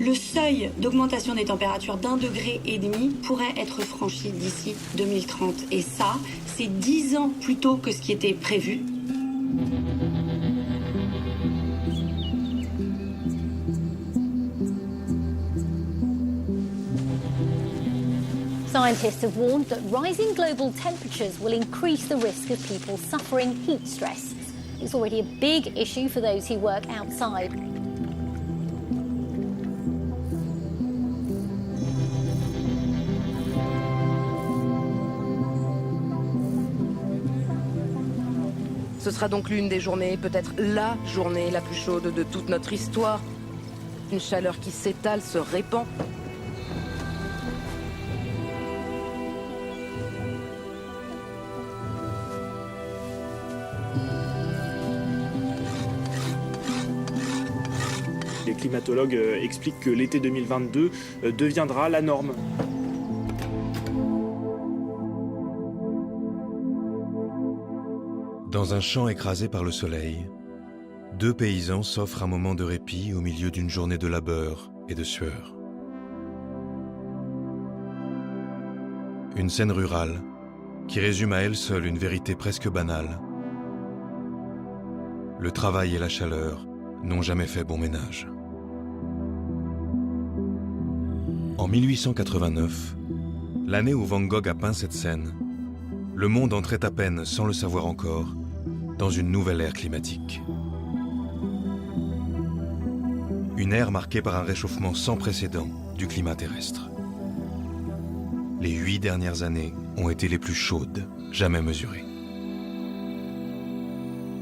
Le seuil d'augmentation des températures d'1,5 degré pourrait être franchi d'ici 2030. Et ça, c'est 10 ans plus tôt que ce qui était prévu. Scientists have warned that rising global temperatures will increase the risk of people suffering heat stress. It's already a big issue for those who work outside. Ce sera donc l'une des journées, peut-être la journée la plus chaude de toute notre histoire. Une chaleur qui s'étale, se répand. Les climatologues expliquent que l'été 2022 deviendra la norme. Dans un champ écrasé par le soleil, deux paysans s'offrent un moment de répit au milieu d'une journée de labeur et de sueur. Une scène rurale qui résume à elle seule une vérité presque banale. Le travail et la chaleur n'ont jamais fait bon ménage. En 1889, l'année où Van Gogh a peint cette scène, le monde entrait à peine, sans le savoir encore, dans une nouvelle ère climatique. Une ère marquée par un réchauffement sans précédent du climat terrestre. Les 8 dernières années ont été les plus chaudes jamais mesurées.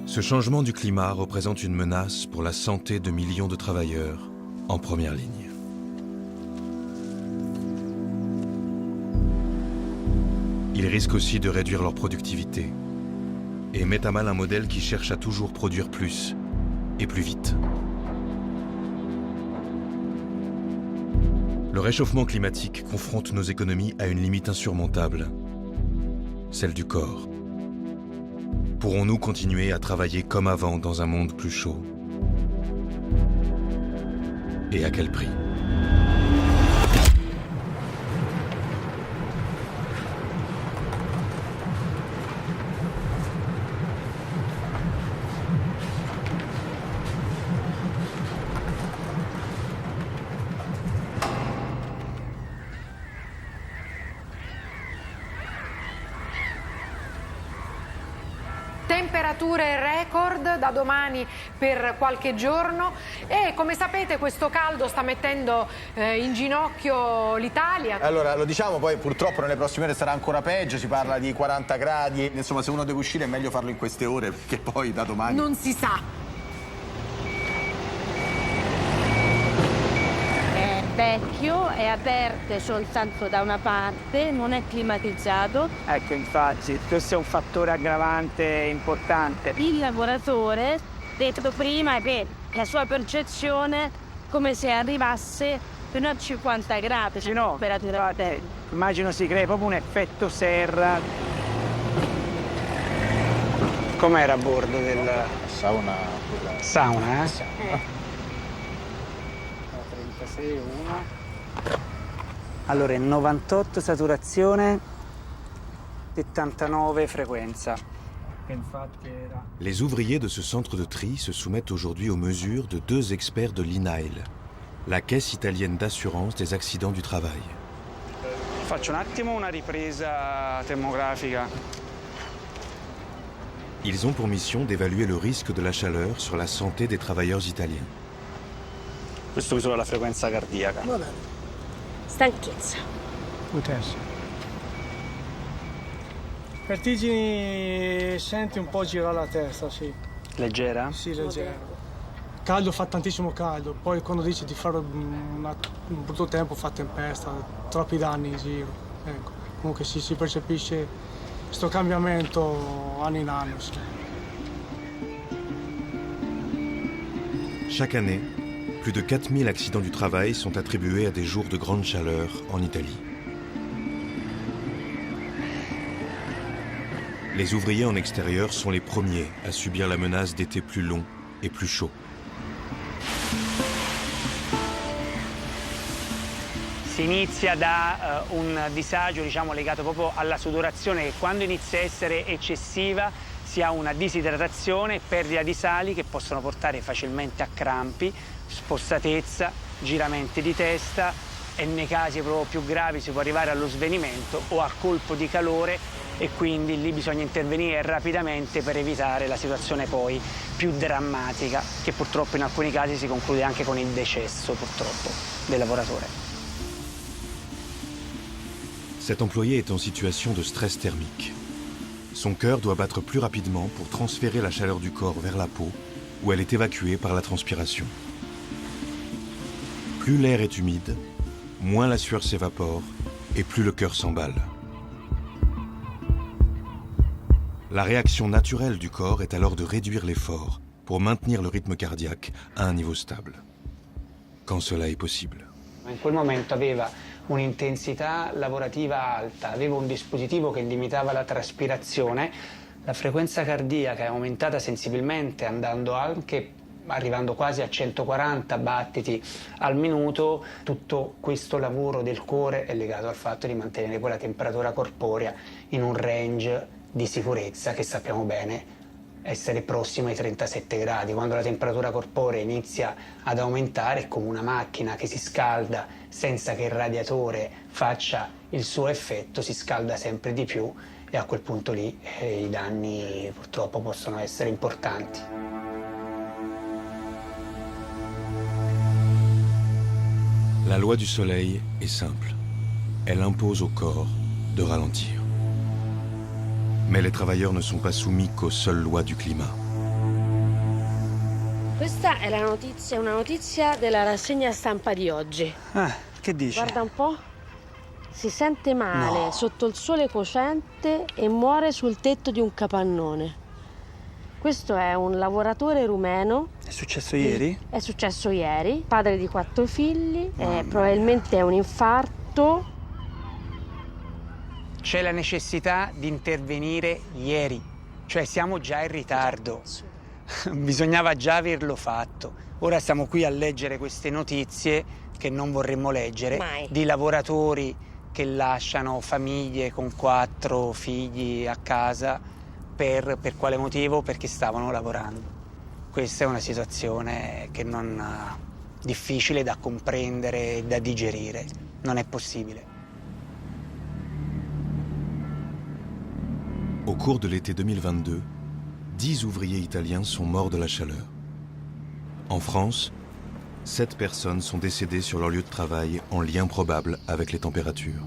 Ce changement du climat représente une menace pour la santé de millions de travailleurs en première ligne. Ils risquent aussi de réduire leur productivité et mettent à mal un modèle qui cherche à toujours produire plus et plus vite. Le réchauffement climatique confronte nos économies à une limite insurmontable, celle du corps. Pourrons-nous continuer à travailler comme avant dans un monde plus chaud? Et à quel prix? Temperature record da domani per qualche giorno e come sapete questo caldo sta mettendo in ginocchio l'Italia. Allora lo diciamo, poi purtroppo nelle prossime ore sarà ancora peggio, si parla di 40 gradi, insomma se uno deve uscire è meglio farlo in queste ore perché poi da domani... Non si sa. Vecchio, è aperto soltanto da una parte, non è climatizzato. Ecco, infatti, questo è un fattore aggravante importante. Il lavoratore, detto prima, è la sua percezione come se arrivasse fino a 50 gradi. Sì, no, immagino si crea proprio un effetto serra. Com'era a bordo del... Sauna. Sauna, eh? Sì. 36, 1. Allora, 98 saturazione, 79 frequenza. Les ouvriers de ce centre de tri se soumettent aujourd'hui aux mesures de 2 experts de l'INAIL, la caisse italienne d'assurance des accidents du travail. Faccio un attimo una ripresa termografica. Ils ont pour mission d'évaluer le risque de la chaleur sur la santé des travailleurs italiens. Questo misura la frequenza cardiaca. Va bene. Stanchezza. Potenza. Vertigini, senti un po' girare la testa, sì. Leggera? Sì, leggera. Caldo, fa tantissimo caldo, poi quando dici di fare un brutto tempo fa tempesta, troppi danni in giro. Ecco. Comunque si percepisce questo cambiamento anno in anno. Sì. Chaque année, plus de 4000 accidents du travail sont attribués à des jours de grande chaleur en Italie. Les ouvriers en extérieur sont les premiers à subir la menace d'étés plus longs et plus chauds. Si inizia da un disagio, diciamo, legato proprio alla sudorazione, che quando inizia a essere eccessiva si ha una disidratazione e perdita di sali che possono portare facilmente a crampi, spossatezza, giramenti di testa e nei casi proprio più gravi si può arrivare allo svenimento o al colpo di calore, e quindi lì bisogna intervenire rapidamente per evitare la situazione poi più drammatica, che purtroppo in alcuni casi si conclude anche con il decesso, purtroppo, del lavoratore. Cet employé est en situation de stress thermique. Son cœur doit battre plus rapidement pour transférer la chaleur du corps vers la peau, où elle est évacuée par la transpiration. Plus l'air est humide, moins la sueur s'évapore et plus le cœur s'emballe. La réaction naturelle du corps est alors de réduire l'effort pour maintenir le rythme cardiaque à un niveau stable, quand cela est possible. In quel momento aveva un'intensità lavorativa alta, aveva un dispositivo che limitava la traspirazione, la frequenza cardiaca è aumentata sensibilmente, arrivando quasi a 140 battiti al minuto. Tutto questo lavoro del cuore è legato al fatto di mantenere poi la temperatura corporea in un range di sicurezza che sappiamo bene essere prossimo ai 37 gradi. Quando la temperatura corporea inizia ad aumentare è come una macchina che si scalda senza che il radiatore faccia il suo effetto, si scalda sempre di più e a quel punto lì i danni purtroppo possono essere importanti. La loi du soleil est simple. Elle impose au corps de ralentir. Mais les travailleurs ne sont pas soumis qu'aux seules lois du climat. Questa è una notizia della rassegna stampa di oggi. Che dice? Guarda un po'. Si sente male sotto il sole cocente e muore sul tetto di un capannone. Questo è un lavoratore rumeno. È successo ieri? È successo ieri. Padre di 4 figli. Probabilmente è un infarto. C'è la necessità di intervenire ieri, cioè siamo già in ritardo, bisognava già averlo fatto. Ora siamo qui a leggere queste notizie che non vorremmo leggere, di lavoratori che lasciano famiglie con 4 figli a casa per quale motivo? Perché stavano lavorando. Questa è una situazione che non difficile da comprendere e da digerire, non è possibile. Au cours de l'été 2022, 10 ouvriers italiens sont morts de la chaleur. En France, 7 personnes sont décédées sur leur lieu de travail en lien probable avec les températures.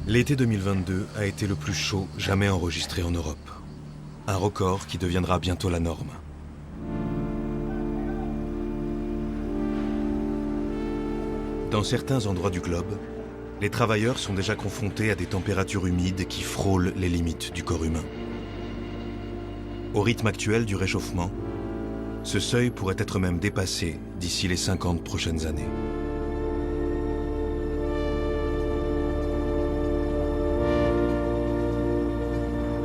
L'été 2022 a été le plus chaud jamais enregistré en Europe. Un record qui deviendra bientôt la norme. Dans certains endroits du globe, les travailleurs sont déjà confrontés à des températures humides qui frôlent les limites du corps humain. Au rythme actuel du réchauffement, ce seuil pourrait être même dépassé d'ici les 50 prochaines années.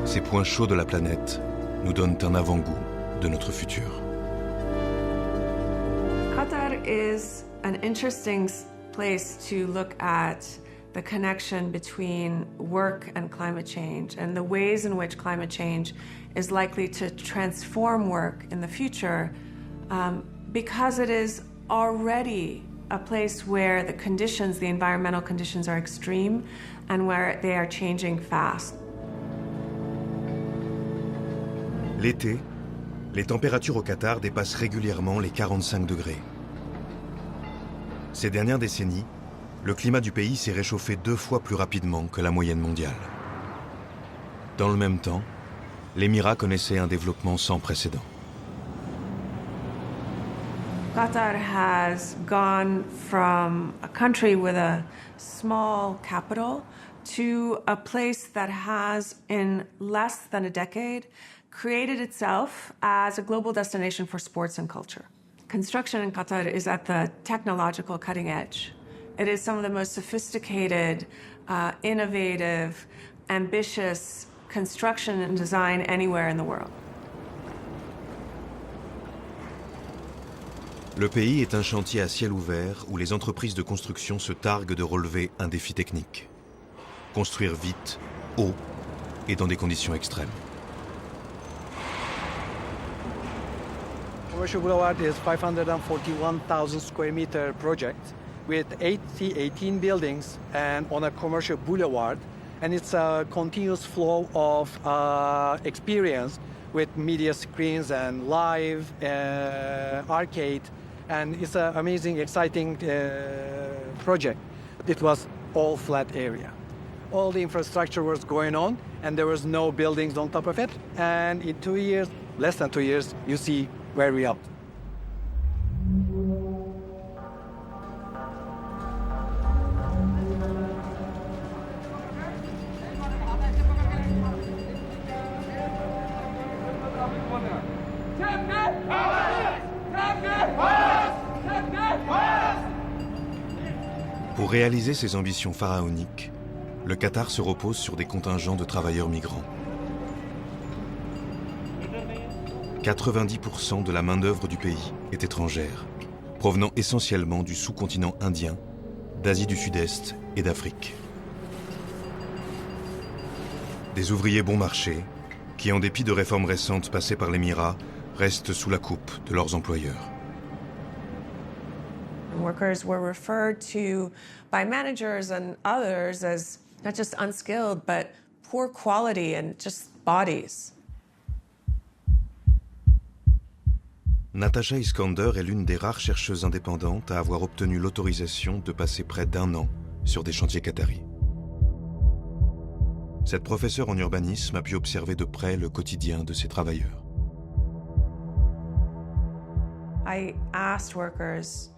Ces points chauds de la planète nous donnent un avant-goût de notre futur. Qatar is an interesting place to look at the connection between work and climate change and the ways in which climate change is likely to transform work in the future, because it is already a place where the conditions, the environmental conditions, are extreme and where they are changing fast. L'été, les températures au Qatar dépassent régulièrement les 45 degrés. Ces dernières décennies, le climat du pays s'est réchauffé 2 fois plus rapidement que la moyenne mondiale. Dans le même temps, l'Émirat connaissait un développement sans précédent. Qatar has gone from a country with a small capital to a place that has, in less than a decade, created itself as a global destination for sports and culture. Construction in Qatar is at the technological cutting edge. It is some of the most sophisticated, innovative, ambitious construction and design anywhere in the world. Le pays est un chantier à ciel ouvert où les entreprises de construction se targuent de relever un défi technique. Construire vite, haut et dans des conditions extrêmes. Commercial Boulevard is 541,000 square meter project with 18 buildings and on a commercial boulevard. And it's a continuous flow of experience with media screens and live arcade. And it's an amazing, exciting project. It was all flat area. All the infrastructure was going on, and there was no buildings on top of it. And in 2 years, less than 2 years, you see where we are. Pour réaliser ses ambitions pharaoniques, le Qatar se repose sur des contingents de travailleurs migrants. 90% de la main-d'œuvre du pays est étrangère, provenant essentiellement du sous-continent indien, d'Asie du Sud-Est et d'Afrique. Des ouvriers bon marché qui, en dépit de réformes récentes passées par l'Émirat, restent sous la coupe de leurs employeurs. Workers were referred to by managers and others as not just unskilled, but poor quality and just bodies. Natasha Iskander est l'une des rares chercheuses indépendantes à avoir obtenu l'autorisation de passer près d'1 an sur des chantiers qataris. Cette professeure en urbanisme a pu observer de près le quotidien de ces travailleurs. I asked workers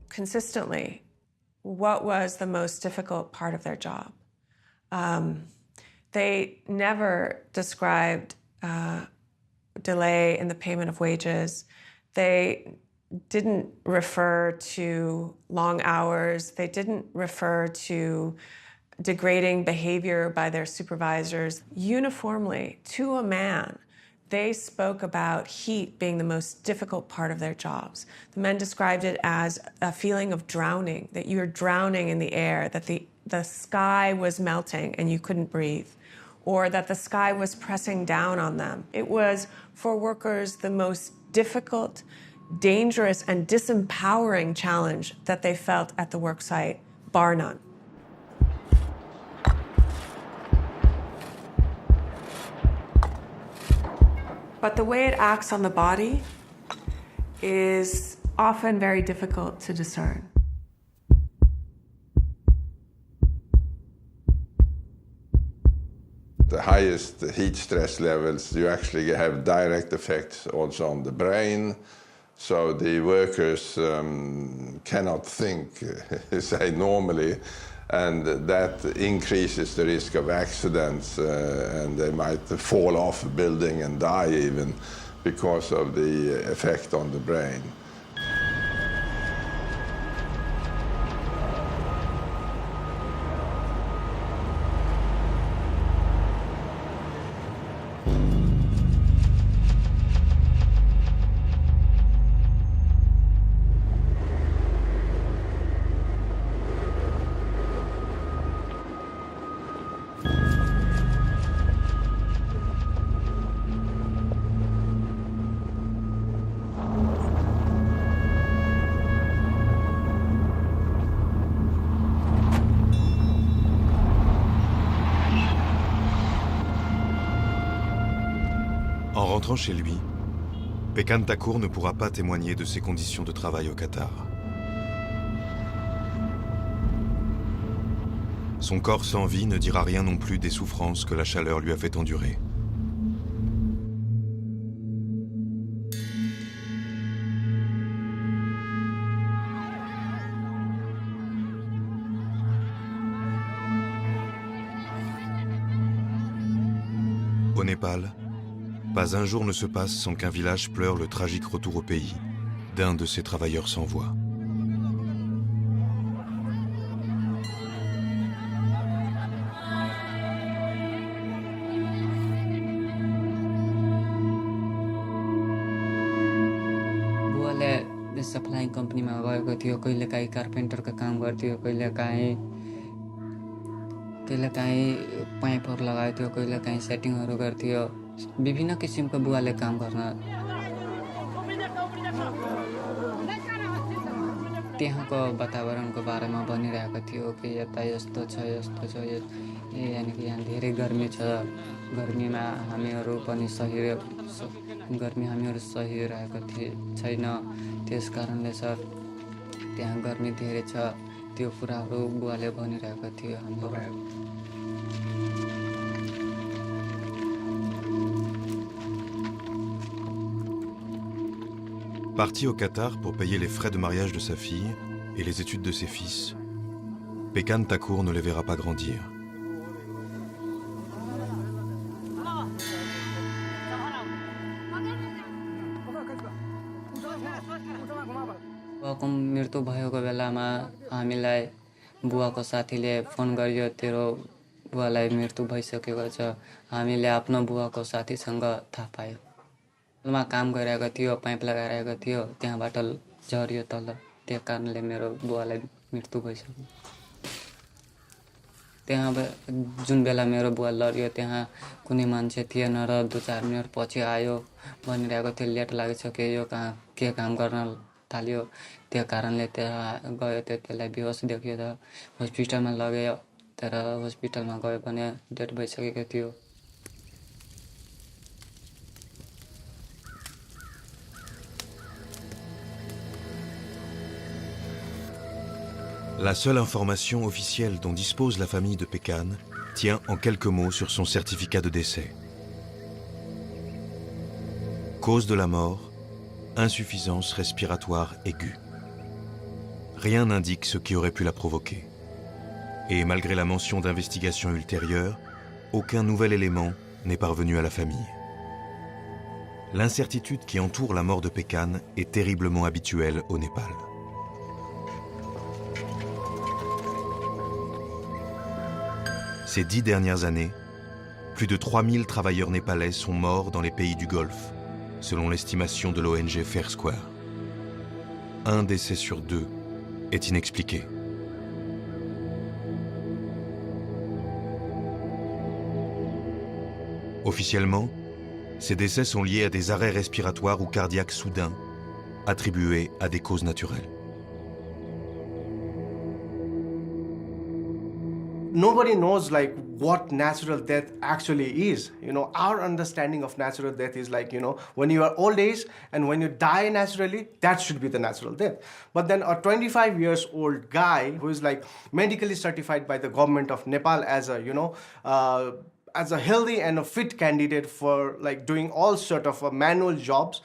consistently what was the most difficult part of their job. They never described delay in the payment of wages. They didn't refer to long hours. They didn't refer to degrading behavior by their supervisors. Uniformly, to a man, they spoke about heat being the most difficult part of their jobs. The men described it as a feeling of drowning, that you were drowning in the air, that the sky was melting and you couldn't breathe, or that the sky was pressing down on them. It was, for workers, the most difficult, dangerous, and disempowering challenge that they felt at the work site, bar none. But the way it acts on the body is often very difficult to discern. The highest heat stress levels, you actually have direct effects also on the brain. So the workers cannot think, say, normally, and that increases the risk of accidents, and they might fall off a building and die even because of the effect on the brain. En rentrant chez lui, Pekan Thakur ne pourra pas témoigner de ses conditions de travail au Qatar. Son corps sans vie ne dira rien non plus des souffrances que la chaleur lui a fait endurer. Au Népal, pas un jour ne se passe sans qu'un village pleure le tragique retour au pays d'un de ses travailleurs sans voix. vuole supply कम्पनीमा गएको थियो, कहिलेकाहीँ कार्पेन्टरको काम गर्थ्यो, कहिलेकाहीँ पाइपहरू लगाएको थियो, कहिलेकाहीँ सेटिङहरू गर्थ्यो। विभिन्न किसिमको बुवाले काम गर्न त्यहाँको वातावरणको बारेमा भनिरहेको थियो कि यता यस्तो छ यानि कि यहाँ धेरै गर्मी छ, गर्मीमा हामीहरू सहिरहेको छैन, त्यस कारणले सर त्यहाँ गर्मी धेरै छ, त्यो कुराहरू बुवाले भनिरहेको थियो हामीलाई। Parti au Qatar pour payer les frais de mariage de sa fille et les études de ses fils, Pekan Thakur ne les verra pas grandir. बुवाको मृत्यु भएको बेलामा हामीलाई बुवाको साथीले फोन गरियो, तेरो बुवालाई मृत्यु भइसकेको छ। हामीले आफ्नो बुवाको साथीसँग थाहा पायो। मा काम गरिरहेको थियो, पाइप लगाइरहेको थियो, त्यहाँबाट झऱ्यो तल, त्यो कारणले मेरो बुवालाई मृत्यु भइसक्यो। त्यहाँ जुन बेला मेरो बुवा लड्यो त्यहाँ कुनै मान्छे थिएन र 2-4 मिनट पछि आयो, भनिरहेको थियो लेट लागिसक्यो, यो कहाँ के काम गर्न थाल्यो, त्यो कारणले त्यहाँ गयो, त्यसलाई बेहोस देखियो त हस्पिटलमा लग्यो, तर हस्पिटलमा गयो भने डेथ भइसकेको थियो। La seule information officielle dont dispose la famille de Pekan tient en quelques mots sur son certificat de décès. Cause de la mort, insuffisance respiratoire aiguë. Rien n'indique ce qui aurait pu la provoquer. Et malgré la mention d'investigation ultérieure, aucun nouvel élément n'est parvenu à la famille. L'incertitude qui entoure la mort de Pekan est terriblement habituelle au Népal. Ces 10 dernières années, plus de 3000 travailleurs népalais sont morts dans les pays du Golfe, selon l'estimation de l'ONG Fair Square. Un décès sur 2 est inexpliqué. Officiellement, ces décès sont liés à des arrêts respiratoires ou cardiaques soudains, attribués à des causes naturelles. Nobody knows like what natural death actually is. You know, our understanding of natural death is like, you know, when you are old age and when you die naturally, that should be the natural death. But then a 25 years old guy who is like medically certified by the government of Nepal as a, you know, as a healthy and a fit candidate for like doing all sort of manual jobs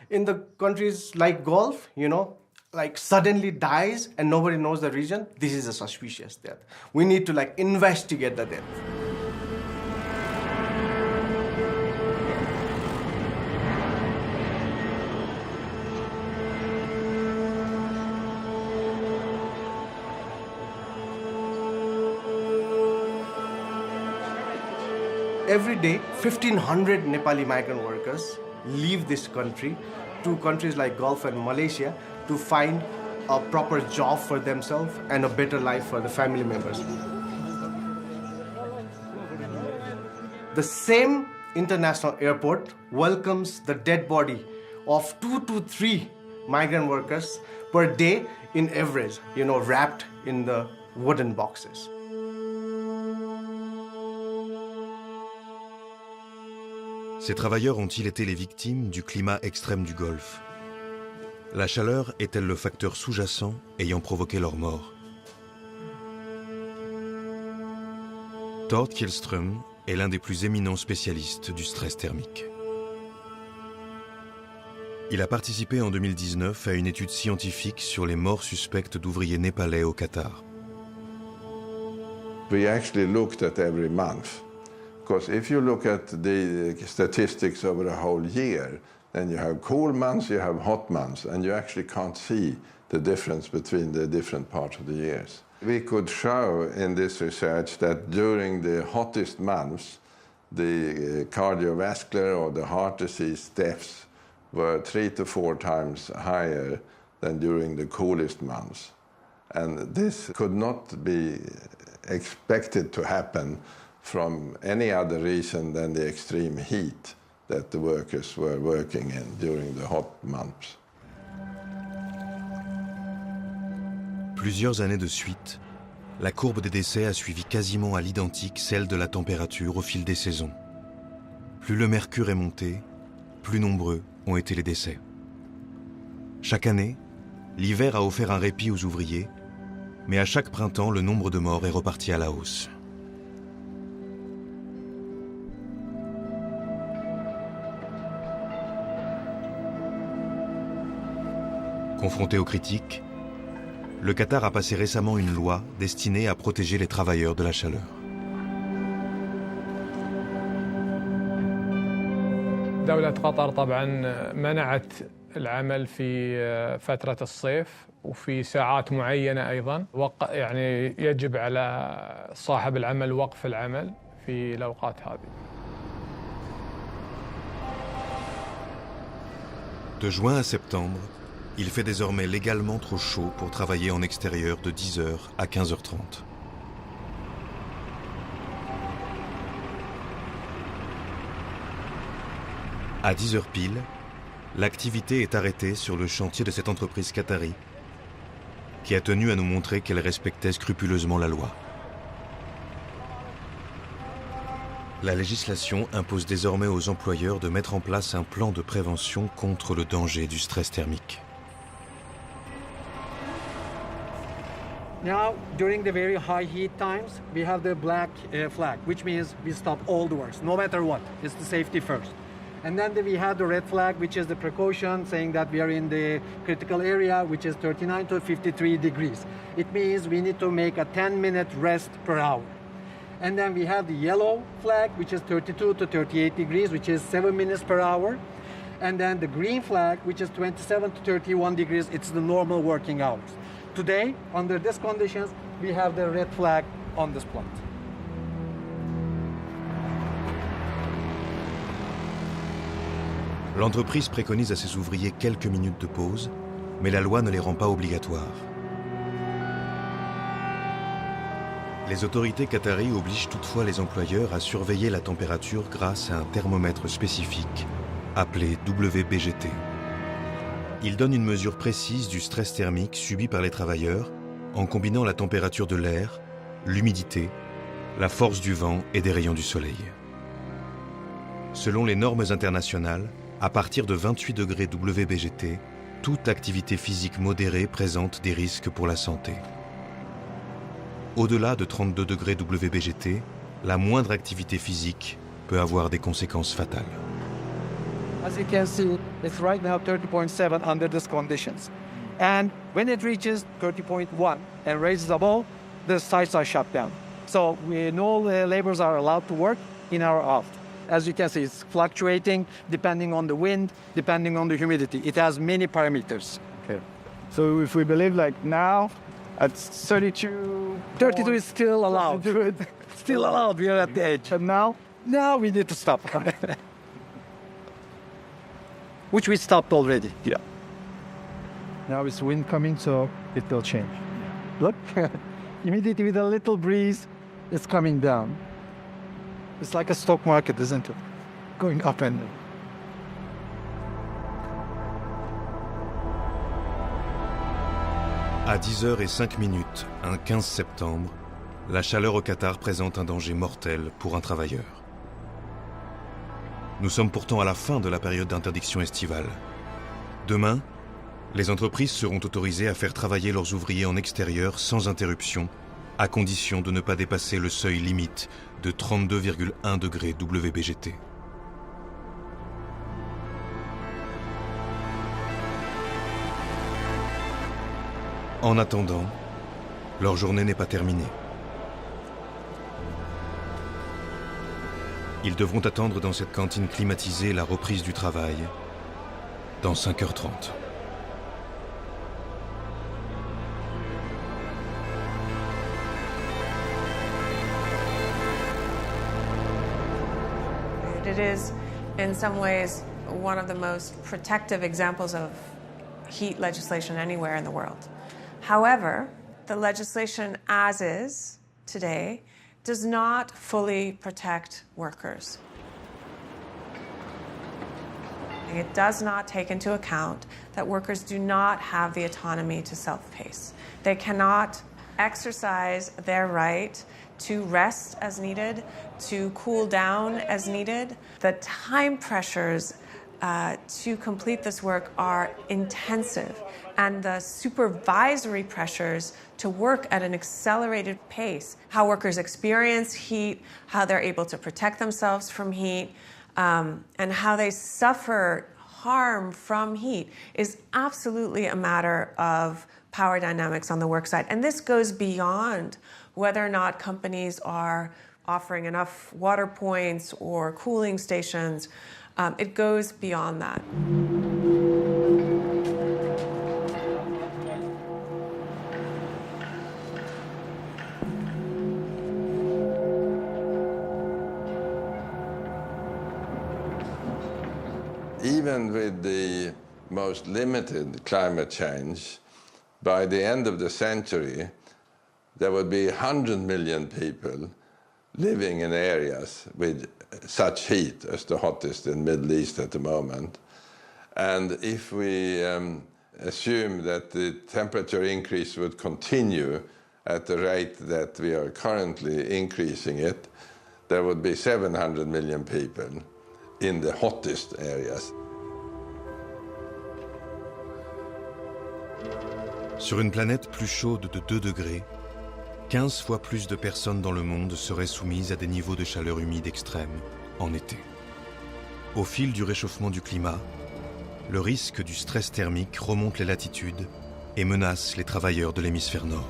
in the countries like Gulf, you know, like suddenly dies and nobody knows the reason, this is a suspicious death. We need to like investigate the death. Every day, 1,500 Nepali migrant workers leave this country to countries like Gulf and Malaysia to find a proper job for themselves and a better life for the family members. The same international airport welcomes the dead body of 2 to 3 migrant workers per day in average, you know, wrapped in the wooden boxes. Ces travailleurs ont-ils été les victimes du climat extrême du Golfe? La chaleur est-elle le facteur sous-jacent ayant provoqué leur mort? Tord Kjellström est l'un des plus éminents spécialistes du stress thermique. Il a participé en 2019 à une étude scientifique sur les morts suspectes d'ouvriers népalais au Qatar. We actually looked at every month. Because if you look at the statistics over a whole year, then you have cool months, you have hot months, and you actually can't see the difference between the different parts of the years. We could show in this research that during the hottest months, the cardiovascular or the heart disease deaths were 3 to 4 times higher than during the coolest months. And this could not be expected to happen from any other reason than the extreme heat that the workers were working in during the hot months. Plusieurs années de suite, la courbe des décès a suivi quasiment à l'identique celle de la température au fil des saisons. Plus le mercure est monté, plus nombreux ont été les décès. Chaque année, l'hiver a offert un répit aux ouvriers, mais à chaque printemps, le nombre de morts est reparti à la hausse. Confronté aux critiques, le Qatar a passé récemment une loi destinée à protéger les travailleurs de la chaleur. دولة قطر طبعا منعت العمل في فترة الصيف وفي ساعات معينة أيضا يعني يجب على صاحب العمل وقف العمل في الأوقات هذه. De juin à septembre, il fait désormais légalement trop chaud pour travailler en extérieur de 10h à 15h30. À 10h pile, l'activité est arrêtée sur le chantier de cette entreprise qatari qui a tenu à nous montrer qu'elle respectait scrupuleusement la loi. La législation impose désormais aux employeurs de mettre en place un plan de prévention contre le danger du stress thermique. Now, during the very high heat times, we have the black flag, which means we stop all the works, no matter what. It's the safety first. And then we have the red flag, which is the precaution, saying that we are in the critical area, which is 39 to 53 degrees. It means we need to make a 10-minute rest per hour. And then we have the yellow flag, which is 32 to 38 degrees, which is 7 minutes per hour. And then the green flag, which is 27 to 31 degrees, it's the normal working hours. Today, under these conditions, we have the red flag on this plant. L'entreprise préconise à ses ouvriers quelques minutes de pause, mais la loi ne les rend pas obligatoires. Les autorités qataries obligent toutefois les employeurs à surveiller la température grâce à un thermomètre spécifique, appelé WBGT. Il donne une mesure précise du stress thermique subi par les travailleurs en combinant la température de l'air, l'humidité, la force du vent et des rayons du soleil. Selon les normes internationales, à partir de 28 degrés WBGT, toute activité physique modérée présente des risques pour la santé. Au-delà de 32 degrés WBGT, la moindre activité physique peut avoir des conséquences fatales. As you can see, it's right now 30.7 under these conditions. And when it reaches 30.1 and raises above, the sites are shut down. So no laborers are allowed to work in our aft. As you can see, it's fluctuating depending on the wind, depending on the humidity. It has many parameters. Okay. So if we believe like now, at 32... 32 is still allowed. Still allowed, we are at the edge. And now? Now we need to stop. Which we stopped already. Yeah. Now it's wind coming, so it will change. Look, humidity with a little breeze is coming down. It's like a stock market, isn't it? Going up and down. À 10h05, un 15 septembre, la chaleur au Qatar présente un danger mortel pour un travailleur. Nous sommes pourtant à la fin de la période d'interdiction estivale. Demain, les entreprises seront autorisées à faire travailler leurs ouvriers en extérieur sans interruption, à condition de ne pas dépasser le seuil limite de 32,1 degrés WBGT. En attendant, leur journée n'est pas terminée. Ils devront attendre dans cette cantine climatisée la reprise du travail dans 5h30. It is, in some ways, one of the most protective examples of heat legislation anywhere in the world. However, the legislation as is today does not fully protect workers. It does not take into account that workers do not have the autonomy to self-pace. They cannot exercise their right to rest as needed, to cool down as needed. The time pressures to complete this work are intensive, and the supervisory pressures to work at an accelerated pace, how workers experience heat, how they're able to protect themselves from heat, and how they suffer harm from heat is absolutely a matter of power dynamics on the work site. And this goes beyond whether or not companies are offering enough water points or cooling stations. It goes beyond that. Even with the most limited climate change, by the end of the century, there would be 100 million people living in areas with such heat as the hottest in the Middle East at the moment. And if we assume that the temperature increase would continue at the rate that we are currently increasing it, there would be 700 million people in the hottest areas. Sur une planète plus chaude de 2 degrés, 15 fois plus de personnes dans le monde seraient soumises à des niveaux de chaleur humide extrêmes en été. Au fil du réchauffement du climat, le risque du stress thermique remonte les latitudes et menace les travailleurs de l'hémisphère nord.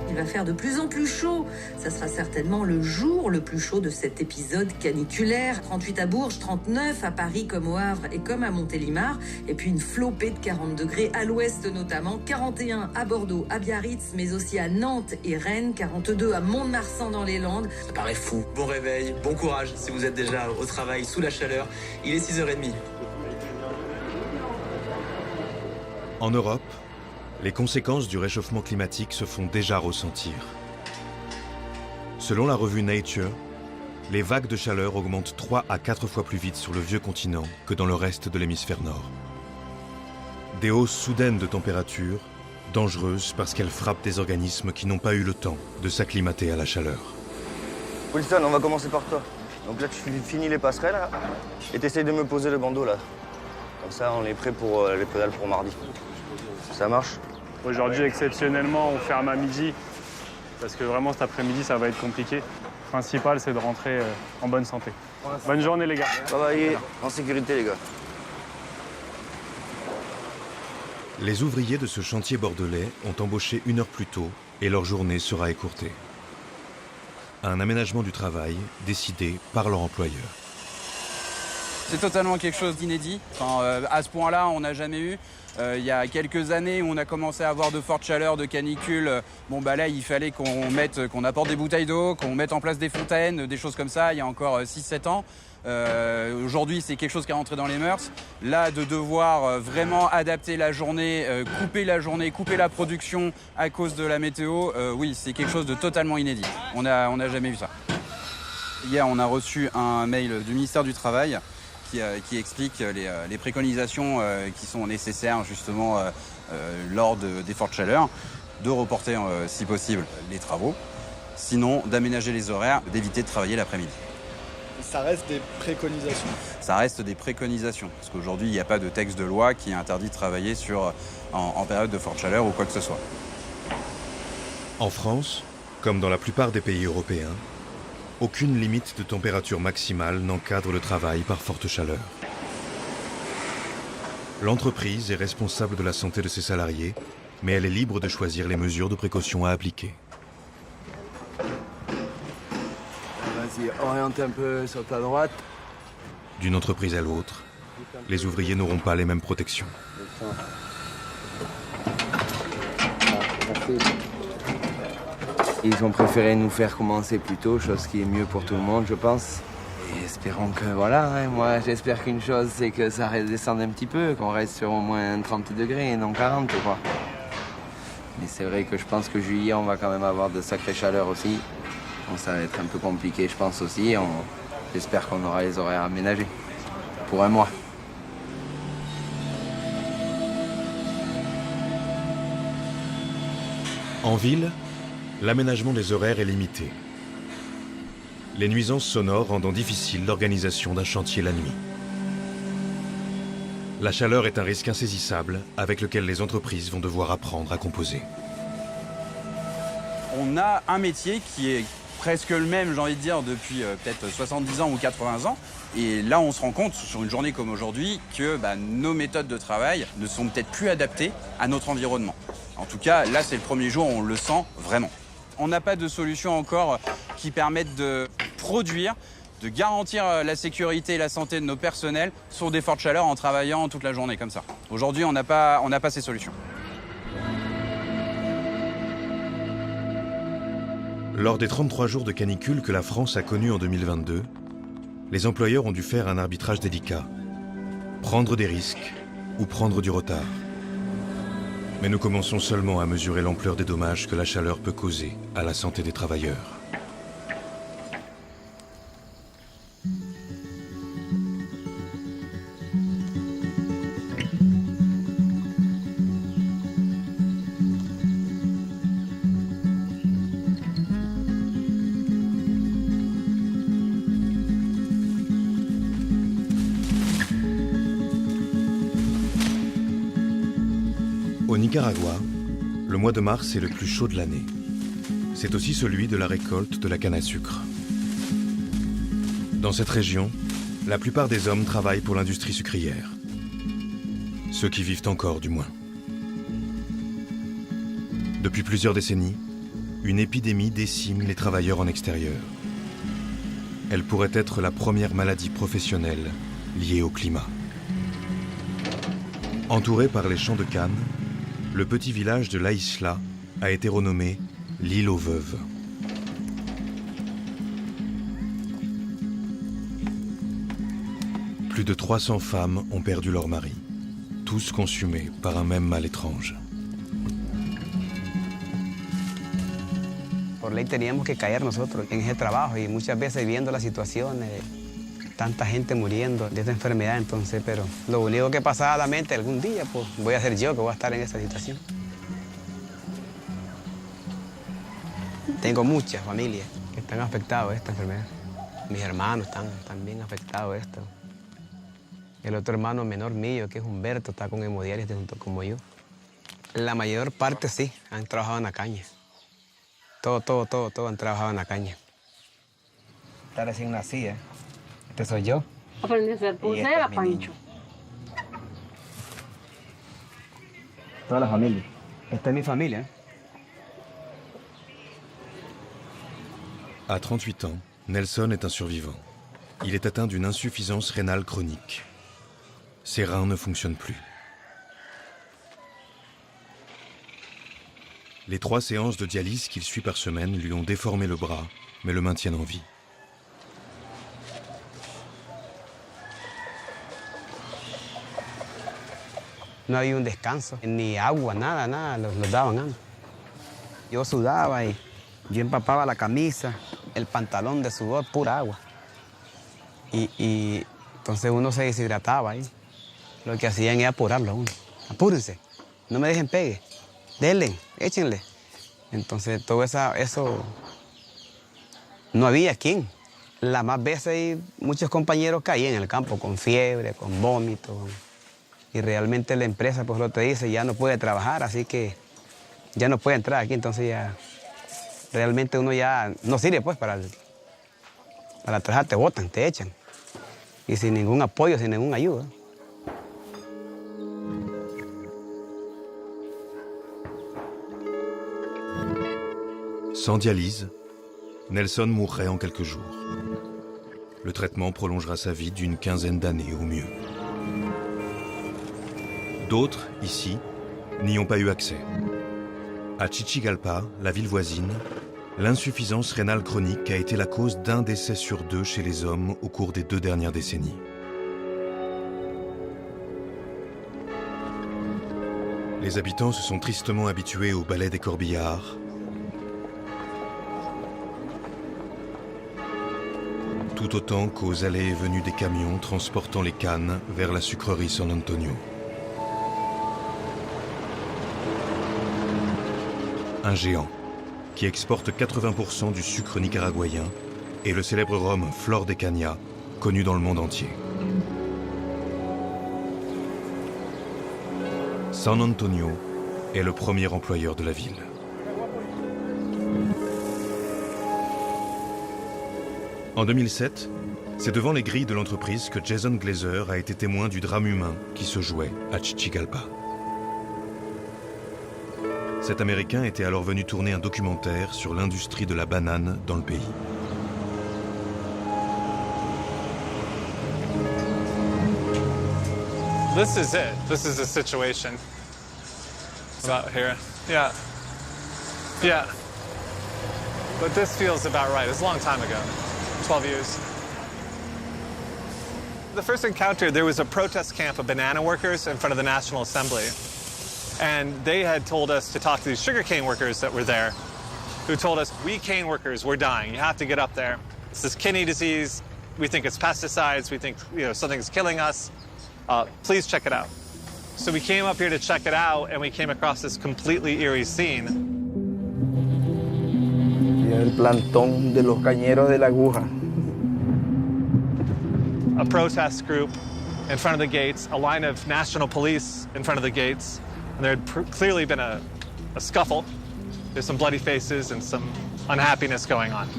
Il va faire de plus en plus chaud. Ça sera certainement le jour le plus chaud de cet épisode caniculaire. 38 à Bourges, 39 à Paris comme au Havre et comme à Montélimar. Et puis une flopée de 40 degrés à l'ouest notamment. 41 à Bordeaux, à Biarritz, mais aussi à Nantes et Rennes. 42 à Mont-de-Marsan dans les Landes. Ça paraît fou. Bon réveil, bon courage si vous êtes déjà au travail sous la chaleur. Il est 6h30. En Europe, les conséquences du réchauffement climatique se font déjà ressentir. Selon la revue Nature, les vagues de chaleur augmentent 3 à 4 fois plus vite sur le vieux continent que dans le reste de l'hémisphère nord. Des hausses soudaines de température, dangereuses parce qu'elles frappent des organismes qui n'ont pas eu le temps de s'acclimater à la chaleur. Wilson, on va commencer par toi. Donc là, tu finis les passerelles là, et tu essayes de me poser le bandeau là. Comme ça, on est prêt pour les pédales pour mardi. Ça marche? Aujourd'hui, exceptionnellement, on ferme à midi, parce que vraiment cet après-midi, ça va être compliqué. Le principal, c'est de rentrer en bonne santé. Bonne journée, les gars. Travaillez en sécurité, les gars. Les ouvriers de ce chantier bordelais ont embauché 1 heure plus tôt et leur journée sera écourtée. Un aménagement du travail décidé par leur employeur. C'est totalement quelque chose d'inédit. Enfin, à ce point-là, on n'a jamais eu. Il y a quelques années où on a commencé à avoir de fortes chaleurs, de canicules. Bon bah là, il fallait qu'on apporte des bouteilles d'eau, qu'on mette en place des fontaines, des choses comme ça. Il y a encore 6-7 ans. Aujourd'hui, c'est quelque chose qui est rentré dans les mœurs. Là, de devoir vraiment adapter la journée, couper la production à cause de la météo, oui, c'est quelque chose de totalement inédit. On n'a jamais vu ça. Hier, on a reçu un mail du ministère du Travail qui explique les préconisations qui sont nécessaires justement lors des fortes chaleurs, de reporter si possible les travaux, sinon d'aménager les horaires, d'éviter de travailler l'après-midi. Ça reste des préconisations. Ça reste des préconisations, parce qu'aujourd'hui il n'y a pas de texte de loi qui interdit de travailler en période de forte chaleur ou quoi que ce soit. En France, comme dans la plupart des pays européens, aucune limite de température maximale n'encadre le travail par forte chaleur. L'entreprise est responsable de la santé de ses salariés, mais elle est libre de choisir les mesures de précaution à appliquer. Vas-y, oriente un peu sur ta droite. D'une entreprise à l'autre, les ouvriers n'auront pas les mêmes protections. Ils ont préféré nous faire commencer plus tôt, chose qui est mieux pour tout le monde, je pense. Et Et espérons que voilà, hein, moi j'espère qu'une chose c'est que ça redescende un petit peu, qu'on reste sur au moins 30 degrés et non 40 quoi. Mais c'est vrai que je pense que juillet on va quand même avoir de sacrées chaleurs aussi. Donc ça va être un peu compliqué je pense aussi. J'espère qu'on aura les horaires aménagés pour un mois. En ville, l'aménagement des horaires est limité. Les nuisances sonores rendant difficile l'organisation d'un chantier la nuit. La chaleur est un risque insaisissable avec lequel les entreprises vont devoir apprendre à composer. On a un métier qui est presque le même, j'ai envie de dire, depuis peut-être 70 ans ou 80 ans. Et là, on se rend compte, sur une journée comme aujourd'hui, que nos méthodes de travail ne sont peut-être plus adaptées à notre environnement. En tout cas, là, c'est le premier jour où on le sent vraiment. On n'a pas de solution encore qui permette de produire, de garantir la sécurité et la santé de nos personnels sur des fortes chaleurs en travaillant toute la journée comme ça. Aujourd'hui, on n'a pas ces solutions. Lors des 33 jours de canicule que la France a connus en 2022, les employeurs ont dû faire un arbitrage délicat. Prendre des risques ou prendre du retard. Mais nous commençons seulement à mesurer l'ampleur des dommages que la chaleur peut causer à la santé des travailleurs. Au Nicaragua, le mois de mars est le plus chaud de l'année. C'est aussi celui de la récolte de la canne à sucre. Dans cette région, la plupart des hommes travaillent pour l'industrie sucrière. Ceux qui vivent encore, du moins. Depuis plusieurs décennies, une épidémie décime les travailleurs en extérieur. Elle pourrait être la première maladie professionnelle liée au climat. Entouré par les champs de canne, le petit village de La Isla a été renommé l'île aux veuves. Plus de 300 femmes ont perdu leur mari, tous consumés par un même mal étrange. Por ley teníamos que caer nosotros en ese trabajo y muchas veces viendo la situación, tanta gente muriendo de esta enfermedad, entonces, pero lo único que pasaba a la mente algún día, pues voy a ser yo que voy a estar en esa situación. Tengo muchas familias que están afectadas a esta enfermedad. Mis hermanos están también afectados a esto. El otro hermano menor mío, que es Humberto, está con hemodiálisis junto como yo. La mayor parte sí, han trabajado en la caña. Todo han trabajado en la caña. Está recién nacida. Este soy yo. Aprendí a hacer pulsera, Pancho. Toda la familia. Esta es mi familia. À 38 ans, Nelson est un survivant. Il est atteint d'une insuffisance rénale chronique. Ses reins ne fonctionnent plus. Les 3 séances de dialyse qu'il suit par semaine lui ont déformé le bras, mais le maintiennent en vie. No había un descanso, ni agua, nada, los daban nada. Yo sudaba y yo empapaba la camisa, el pantalón de sudor, pura agua. Y entonces uno se deshidrataba ahí. Lo que hacían era apurarlo a uno. Apúrense, no me dejen pegue, denle, échenle. Entonces todo eso no había quien. Las más veces muchos compañeros caían en el campo con fiebre, con vómito. Y realmente la empresa pues lo te dice, ya no puede trabajar, así que ya no puede entrar aquí, entonces ya realmente uno ya no sirve pues para trabajar, te botan, te echan. Y sin ningún apoyo, sin ninguna ayuda. Sans dialyse, Nelson mourrait en quelques jours. Le traitement prolongera sa vie d'une quinzaine d'années au mieux. D'autres, ici, n'y ont pas eu accès. À Chichigalpa, la ville voisine, L'insuffisance rénale chronique a été la cause d'1 décès sur 2 chez les hommes au cours des 2 dernières décennies. Les habitants se sont tristement habitués au balai des corbillards, tout autant qu'aux allées et venues des camions transportant les cannes vers la sucrerie San Antonio. Un géant qui exporte 80% du sucre nicaraguayen et le célèbre rhum Flor de Caña, connu dans le monde entier. San Antonio est le premier employeur de la ville. En 2007, c'est devant les grilles de l'entreprise que Jason Glazer a été témoin du drame humain qui se jouait à Chichigalpa. Cet Américain était alors venu tourner un documentaire sur l'industrie de la banane dans le pays. This is it. This is the situation. About here. Yeah. Yeah. But this feels about right. It's a long time ago. 12 years. The first encounter, there was a protest camp of banana workers in front of the National Assembly. And they had told us to talk to these sugarcane workers that were there, who told us, we cane workers, we're dying. You have to get up there. It's this kidney disease. We think it's pesticides. We think something's killing us. Please check it out. So we came up here to check it out, and we came across this completely eerie scene. El plantón de los cañeros de la aguja. A protest group in front of the gates, a line of national police in front of the gates, and there had clearly been a scuffle. There's some bloody faces and some unhappiness going on.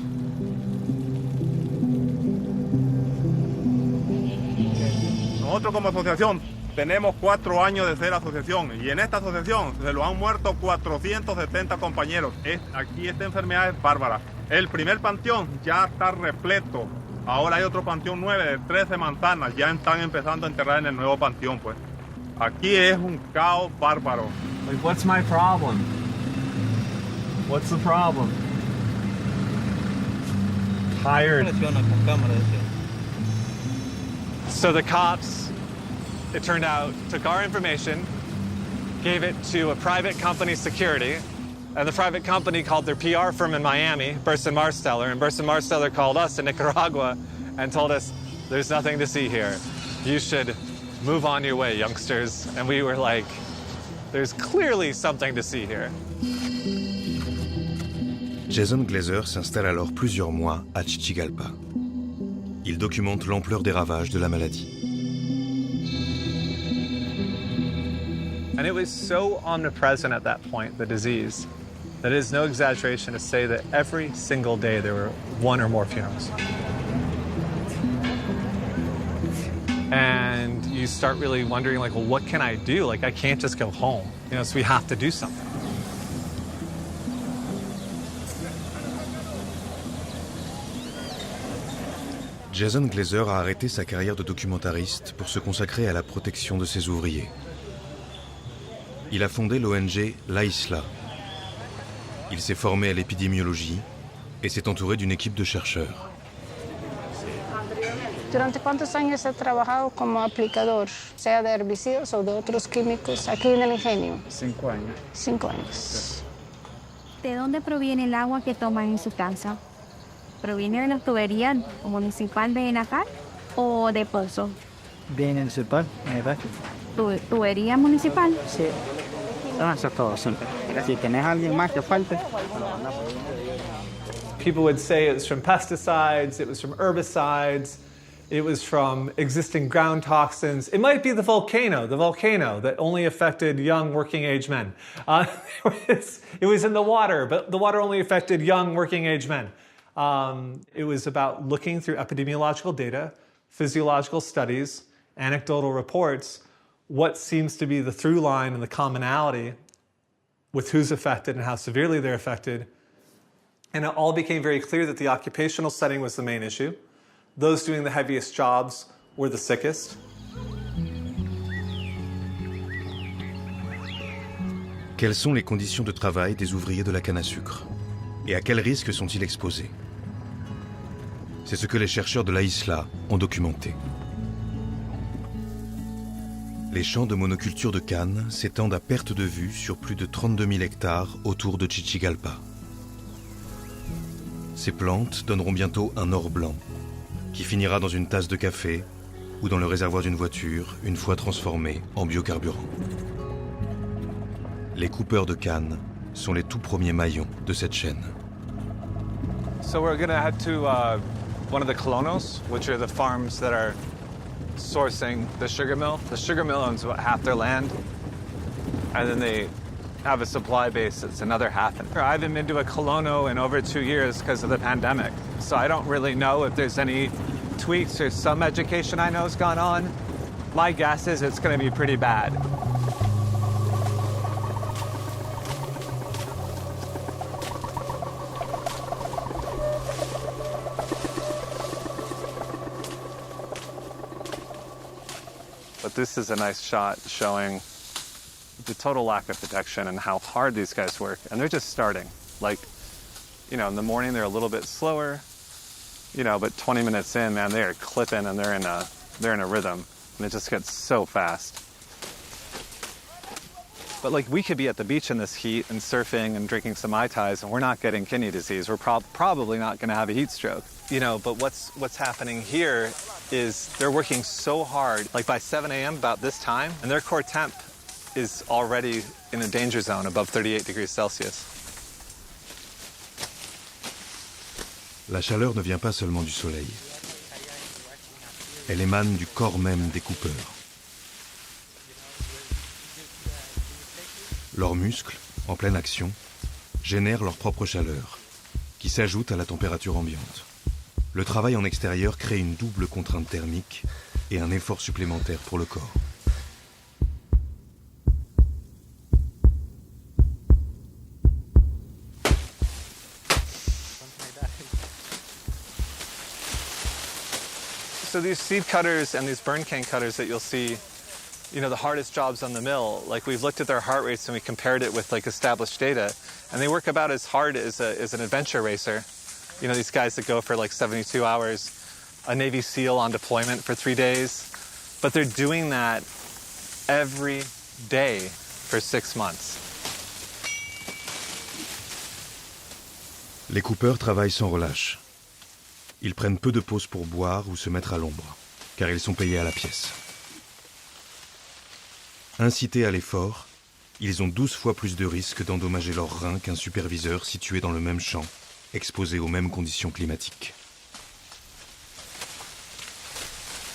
Nosotros como asociación tenemos 4 años de ser asociación y en esta asociación se lo han muerto 470 compañeros. Aquí esta enfermedad es bárbara. El primer panteón ya está repleto. Ahora hay otro panteón 9 de 13 manzanas. Ya están empezando a enterrar en el nuevo panteón, pues. Aquí es un caos bárbaro. Like, what's my problem? What's the problem? Tired. So the cops, it turned out, took our information, gave it to a private company security, and the private company called their PR firm in Miami, Burson Marsteller, and Burson Marsteller called us in Nicaragua and told us, there's nothing to see here. You should move on your way, youngsters. And we were like, there's clearly something to see here. Jason Glazer s'installe alors plusieurs mois à Chichigalpa. Il documente l'ampleur des ravages de la maladie. And it was so omnipresent at that point, the disease, that it is no exaggeration to say that every single day there were 1 or more funerals. And you start really wondering, like, well, what can I do? Like, I can't just go home. So we have to do something. Jason Glazer a arrêté sa carrière de documentariste pour se consacrer à la protection de ses ouvriers. Il a fondé l'ONG La Isla. Il s'est formé à l'épidémiologie et s'est entouré d'une équipe de chercheurs. ¿Durante cuántos años ha trabajado como aplicador, sea de herbicidas o de otros químicos, aquí en el ingenio? 5 años. 5 años. ¿De dónde proviene el agua que toman en su casa? ¿Proviene de la tubería municipal de Enacar o de pozo? Bien municipal, en el barrio. ¿Tubería municipal? Sí. Eso es todo, siempre. Si tenés a alguien más que falte, People would say it was from pesticides, it was from herbicides, it was from existing ground toxins. It might be the volcano that only affected young working-age men. It was in the water, but the water only affected young working-age men. It was about looking through epidemiological data, physiological studies, anecdotal reports, what seems to be the through line and the commonality with who's affected and how severely they're affected. And it all became very clear that the occupational setting was the main issue. Those doing the heaviest jobs were the sickest. Quelles sont les conditions de travail des ouvriers de la canne à sucre? Et à quels risques sont-ils exposés? C'est ce que les chercheurs de l'AISLA ont documenté. Les champs de monoculture de canne s'étendent à perte de vue sur plus de 32 000 hectares autour de Chichigalpa. Ces plantes donneront bientôt un or blanc qui finira dans une tasse de café ou dans le réservoir d'une voiture une fois transformé en biocarburant. Les coupeurs de canne sont les tout premiers maillons de cette chaîne. So we're gonna head to one of the colonos, which are the farms that are sourcing the sugar mill. The sugar mill owns about half their land, and then they have a supply base that's another half. I haven't been to a colono in over 2 years because of the pandemic, so I don't really know if there's any tweaks or some education I know has gone on. My guess is it's going to be pretty bad. But this is a nice shot showing the total lack of protection and how hard these guys work. And they're just starting. Like, you know, in the morning they're a little bit slower, you know, but 20 minutes in, man, they are clipping and they're in a rhythm. And it just gets so fast. But like, we could be at the beach in this heat and surfing and drinking some Mai Tais and we're not getting kidney disease. We're probably not going to have a heat stroke. You know, but what's happening here is they're working so hard, like by 7 a.m. about this time, and their core temp is already in a danger zone above 38 degrees Celsius. La chaleur ne vient pas seulement du soleil. Elle émane du corps même des coupeurs. Leurs muscles, en pleine action, génèrent leur propre chaleur, qui s'ajoute à la température ambiante. Le travail en extérieur crée une double contrainte thermique et un effort supplémentaire pour le corps. So these seed cutters and these burn cane cutters that you'll see, you know, the hardest jobs on the mill, like we've looked at their heart rates and we compared it with like established data, and they work about as hard as an adventure racer. You know, these guys that go for like 72 hours, a Navy SEAL on deployment for 3 days, but they're doing that every day for 6 months. Les coupeurs travaillent sans relâche. Ils prennent peu de pauses pour boire ou se mettre à l'ombre, car ils sont payés à la pièce. Incités à l'effort, ils ont 12 fois plus de risques d'endommager leurs reins qu'un superviseur situé dans le même champ, exposé aux mêmes conditions climatiques.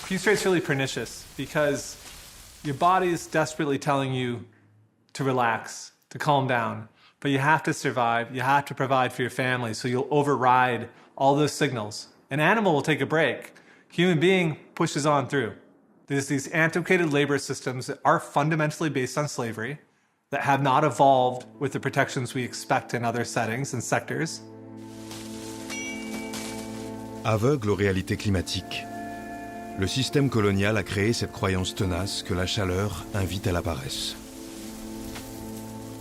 Heat straight's really pernicious because your body is desperately telling you to relax, to calm down, but you have to survive, you have to provide for your family, so you'll override all those signals. An animal will take a break. Human being pushes on through. There's these antiquated labor systems that are fundamentally based on slavery, that have not evolved with the protections we expect in other settings and sectors. Aveugle aux réalités climatiques, le système colonial a créé cette croyance tenace que la chaleur invite à la paresse.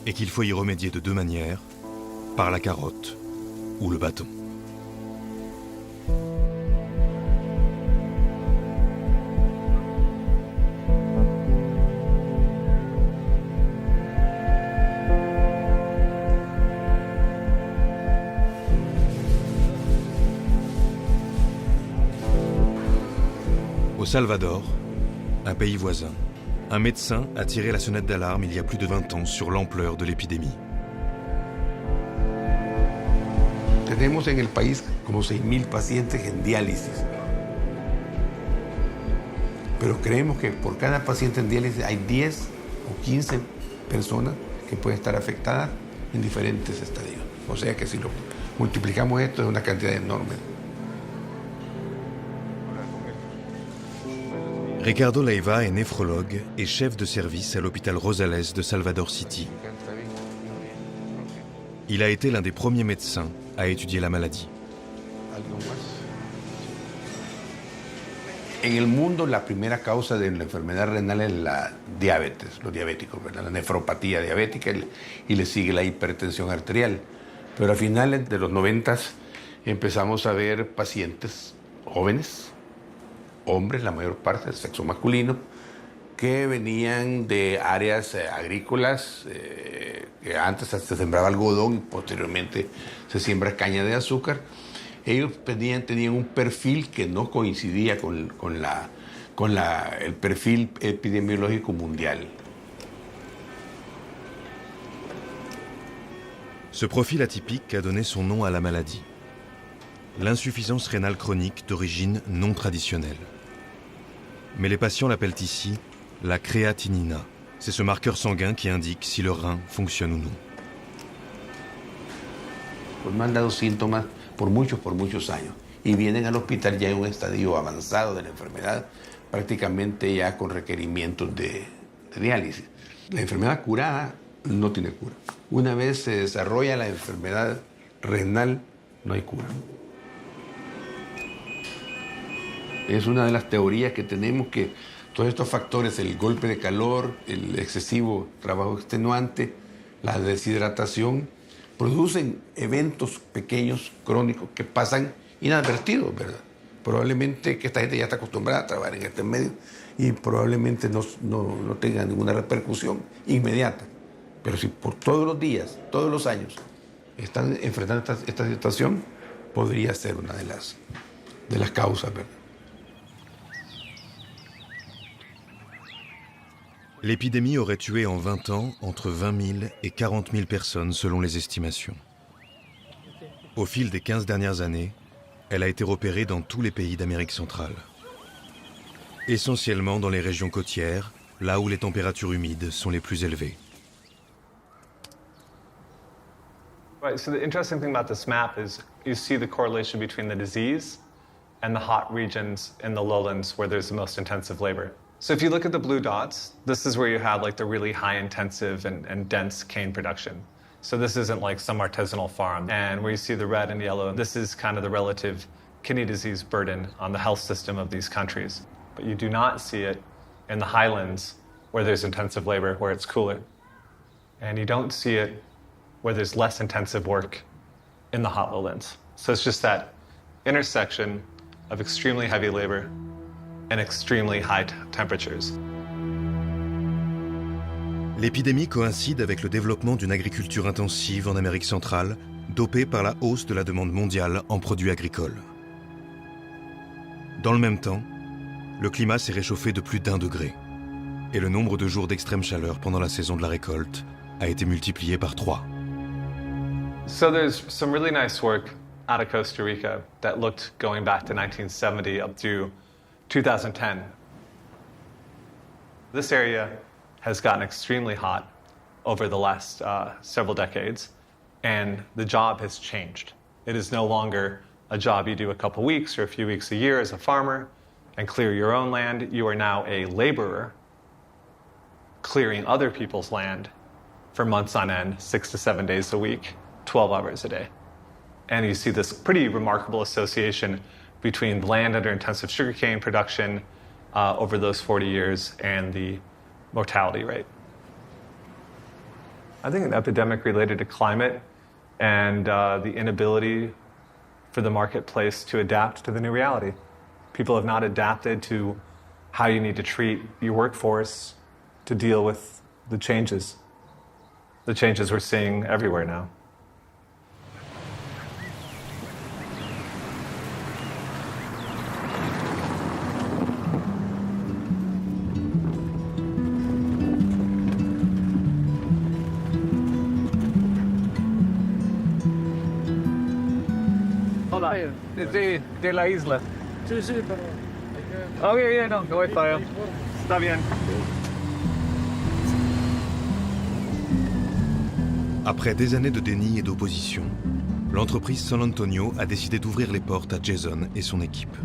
Et qu'il faut y remédier de deux manières, par la carotte ou le bâton. Au Salvador, un pays voisin, un médecin a tiré la sonnette d'alarme il y a plus de 20 ans sur l'ampleur de l'épidémie. Tenemos en el país como 6.000 pacientes en diálisis. Pero creemos que por cada paciente en diálisis hay 10 o 15 personas que pueden estar afectadas en diferentes estadios. O sea que si lo multiplicamos esto es una cantidad enorme. Ricardo Leiva est néphrologue et chef de service à l'hôpital Rosales de Salvador City. Il a été l'un des premiers médecins à étudier la maladie. En el mundo, la primera causa de la enfermedad renal es la diabetes, los diabéticos, ¿verdad? La nefropatía diabética y le sigue la hipertensión arterial. Pero a finales de los 90 empezamos a ver pacientes jóvenes, hombres, la mayor parte del sexo masculino, que venían de áreas agrícolas, que antes se sembraba algodón y posteriormente se siembra caña de azúcar. Ellos tenían un perfil que no coincidía con el perfil epidemiológico mundial. Ce profil atypique a donné son nom à la maladie. L'insuffisance rénale chronique d'origine non traditionnelle. Mais les patients l'appellent ici la créatinina. C'est ce marqueur sanguin qui indique si le rein fonctionne ou non. Pues me han dado síntomas por muchos años y vienen al hospital ya en un estadio avanzado de la enfermedad, prácticamente ya con requerimientos de diálisis. La enfermedad curada no tiene cura. Una vez se desarrolla la enfermedad renal, no hay cura. Es una de las teorías que tenemos, que todos estos factores, el golpe de calor, el excesivo trabajo extenuante, la deshidratación, producen eventos pequeños, crónicos, que pasan inadvertidos, ¿verdad? Probablemente que esta gente ya está acostumbrada a trabajar en este medio y probablemente no tenga ninguna repercusión inmediata. Pero si por todos los días, todos los años, están enfrentando esta situación, podría ser una de las causas, ¿verdad? L'épidémie aurait tué en 20 ans entre 20 000 et 40 000 personnes selon les estimations. Au fil des 15 dernières années, elle a été repérée dans tous les pays d'Amérique centrale. Essentiellement dans les régions côtières, là où les températures humides sont les plus élevées. Right, so the interesting thing about this map is you see the correlation between the disease and the hot regions in the lowlands where there's the most intensive labor. So if you look at the blue dots, this is where you have like the really high intensive and dense cane production. So this isn't like some artisanal farm. And where you see the red and yellow, this is kind of the relative kidney disease burden on the health system of these countries. But you do not see it in the highlands where there's intensive labor, where it's cooler. And you don't see it where there's less intensive work in the hot lowlands. So it's just that intersection of extremely heavy labor and extremely high temperatures. L'épidémie coïncide avec le développement d'une agriculture intensive en Amérique centrale, dopée par la hausse de la demande mondiale en produits agricoles. Dans le même temps, le climat s'est réchauffé de plus d'1 degré, et le nombre de jours d'extrême chaleur pendant la saison de la récolte a été multiplié par 3. So there's some really nice work out of Costa Rica that looked going back to 1970 up to 2010. This area has gotten extremely hot over the last several decades, and the job has changed. It is no longer a job you do a couple weeks or a few weeks a year as a farmer and clear your own land. You are now a laborer clearing other people's land for months on end, 6 to 7 days a week, 12 hours a day. And you see this pretty remarkable association between land under intensive sugarcane production over those 40 years and the mortality rate. I think an epidemic related to climate and the inability for the marketplace to adapt to the new reality. People have not adapted to how you need to treat your workforce to deal with the changes we're seeing everywhere now. Hola, de la isla. Sí, sí, pero... Oh, yeah, no hay falla. Está bien. Après des années de déni et d'opposition, l'entreprise San Antonio a décidé d'ouvrir les portes à Jason et son équipe.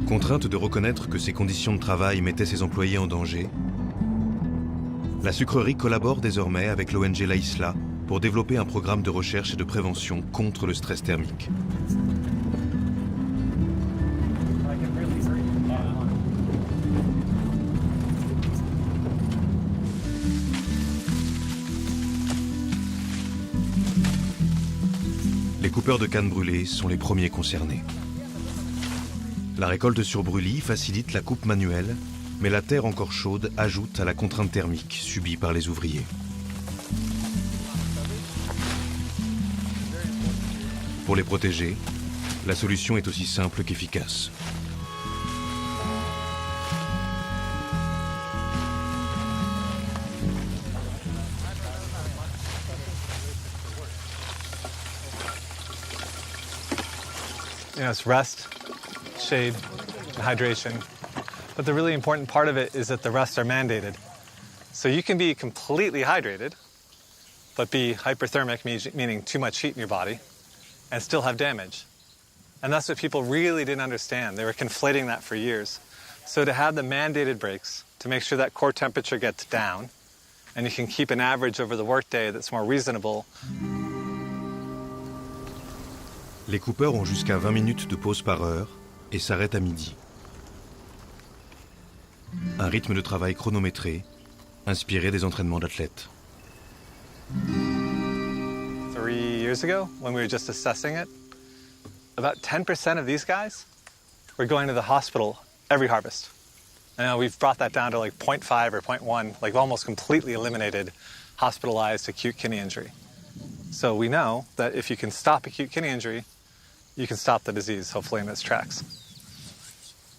Contrainte de reconnaître que ses conditions de travail mettaient ses employés en danger, la sucrerie collabore désormais avec l'ONG La Isla pour développer un programme de recherche et de prévention contre le stress thermique. Les coupeurs de canne brûlée sont les premiers concernés. La récolte sur brûlis facilite la coupe manuelle, mais la terre encore chaude ajoute à la contrainte thermique subie par les ouvriers. Pour les protéger, la solution est aussi simple qu'efficace. It's rest, shade, and hydration. But the really important part of it is that the rests are mandated. So you can be completely hydrated, but be hyperthermic, meaning too much heat in your body, and still have damage. And that's what people really didn't understand. They were conflating that for years. So to have the mandated breaks, to make sure that core temperature gets down, and you can keep an average over the workday that's more reasonable. Les coupeurs ont jusqu'à 20 minutes de pause par heure et s'arrêtent à midi. Un rythme de travail chronométré, inspiré des entraînements d'athlètes. 3 years ago, when we were just assessing it, about 10% of these guys were going to the hospital every harvest. And now we've brought that down to like 0.5 or 0.1, like almost completely eliminated hospitalized acute kidney injury. So we know that if you can stop acute kidney injury, you can stop the disease, hopefully, in its tracks.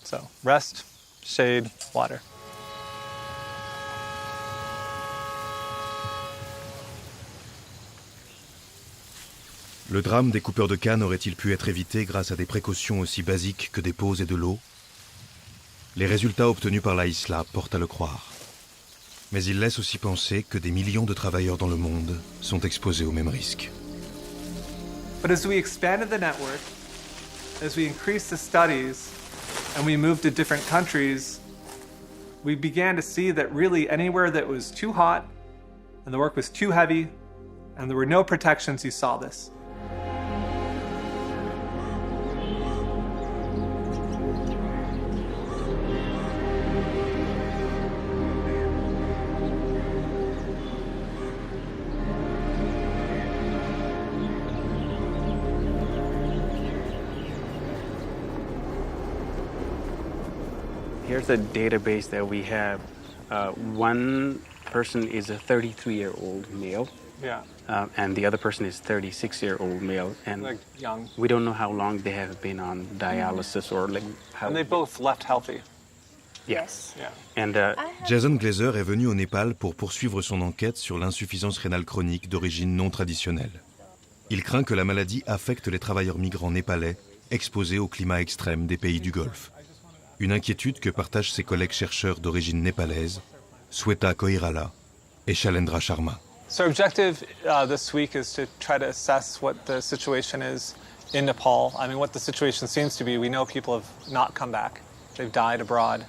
So rest, shade, water. Le drame des coupeurs de canne aurait-il pu être évité grâce à des précautions aussi basiques que des pauses et de l'eau? Les résultats obtenus par la ISLA portent à le croire. Mais ils laissent aussi penser que des millions de travailleurs dans le monde sont exposés aux mêmes risques. But as we expanded the network, as we increased the studies, and we moved to different countries, we began to see that really anywhere that was too hot, and the work was too heavy, and there were no protections, you saw this. Here's a database that we have. One person is a 33-year-old male. Yeah. And the other person is 36-year-old male. And like young. We don't know how long they have been on dialysis or like how. And they both left healthy. Yes. Yeah. And Jason Glazer est venu au Népal pour poursuivre son enquête sur l'insuffisance rénale chronique d'origine non traditionnelle. Il craint que la maladie affecte les travailleurs migrants népalais exposés au climat extrême des pays du Golfe. Une inquiétude que partagent ses collègues chercheurs d'origine népalaise, Sweta Koirala et Shalendra Sharma. So our objective this week is to try to assess what the situation is in Nepal. I mean, what the situation seems to be. We know people have not come back. They've died abroad.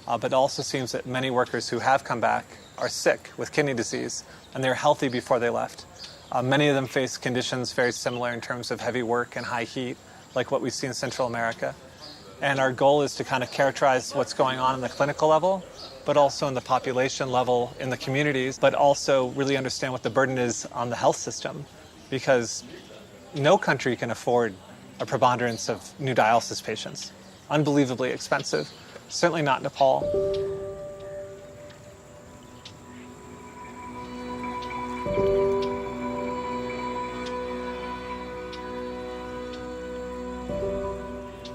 But it also seems that many workers who have come back are sick with kidney disease, and they're healthy before they left. Many of them face conditions very similar in terms of heavy work and high heat, like what we see in Central America. And our goal is to kind of characterize what's going on in the clinical level, but also in the population level in the communities, but also really understand what the burden is on the health system, because no country can afford a preponderance of new dialysis patients. Unbelievably expensive, certainly not Nepal.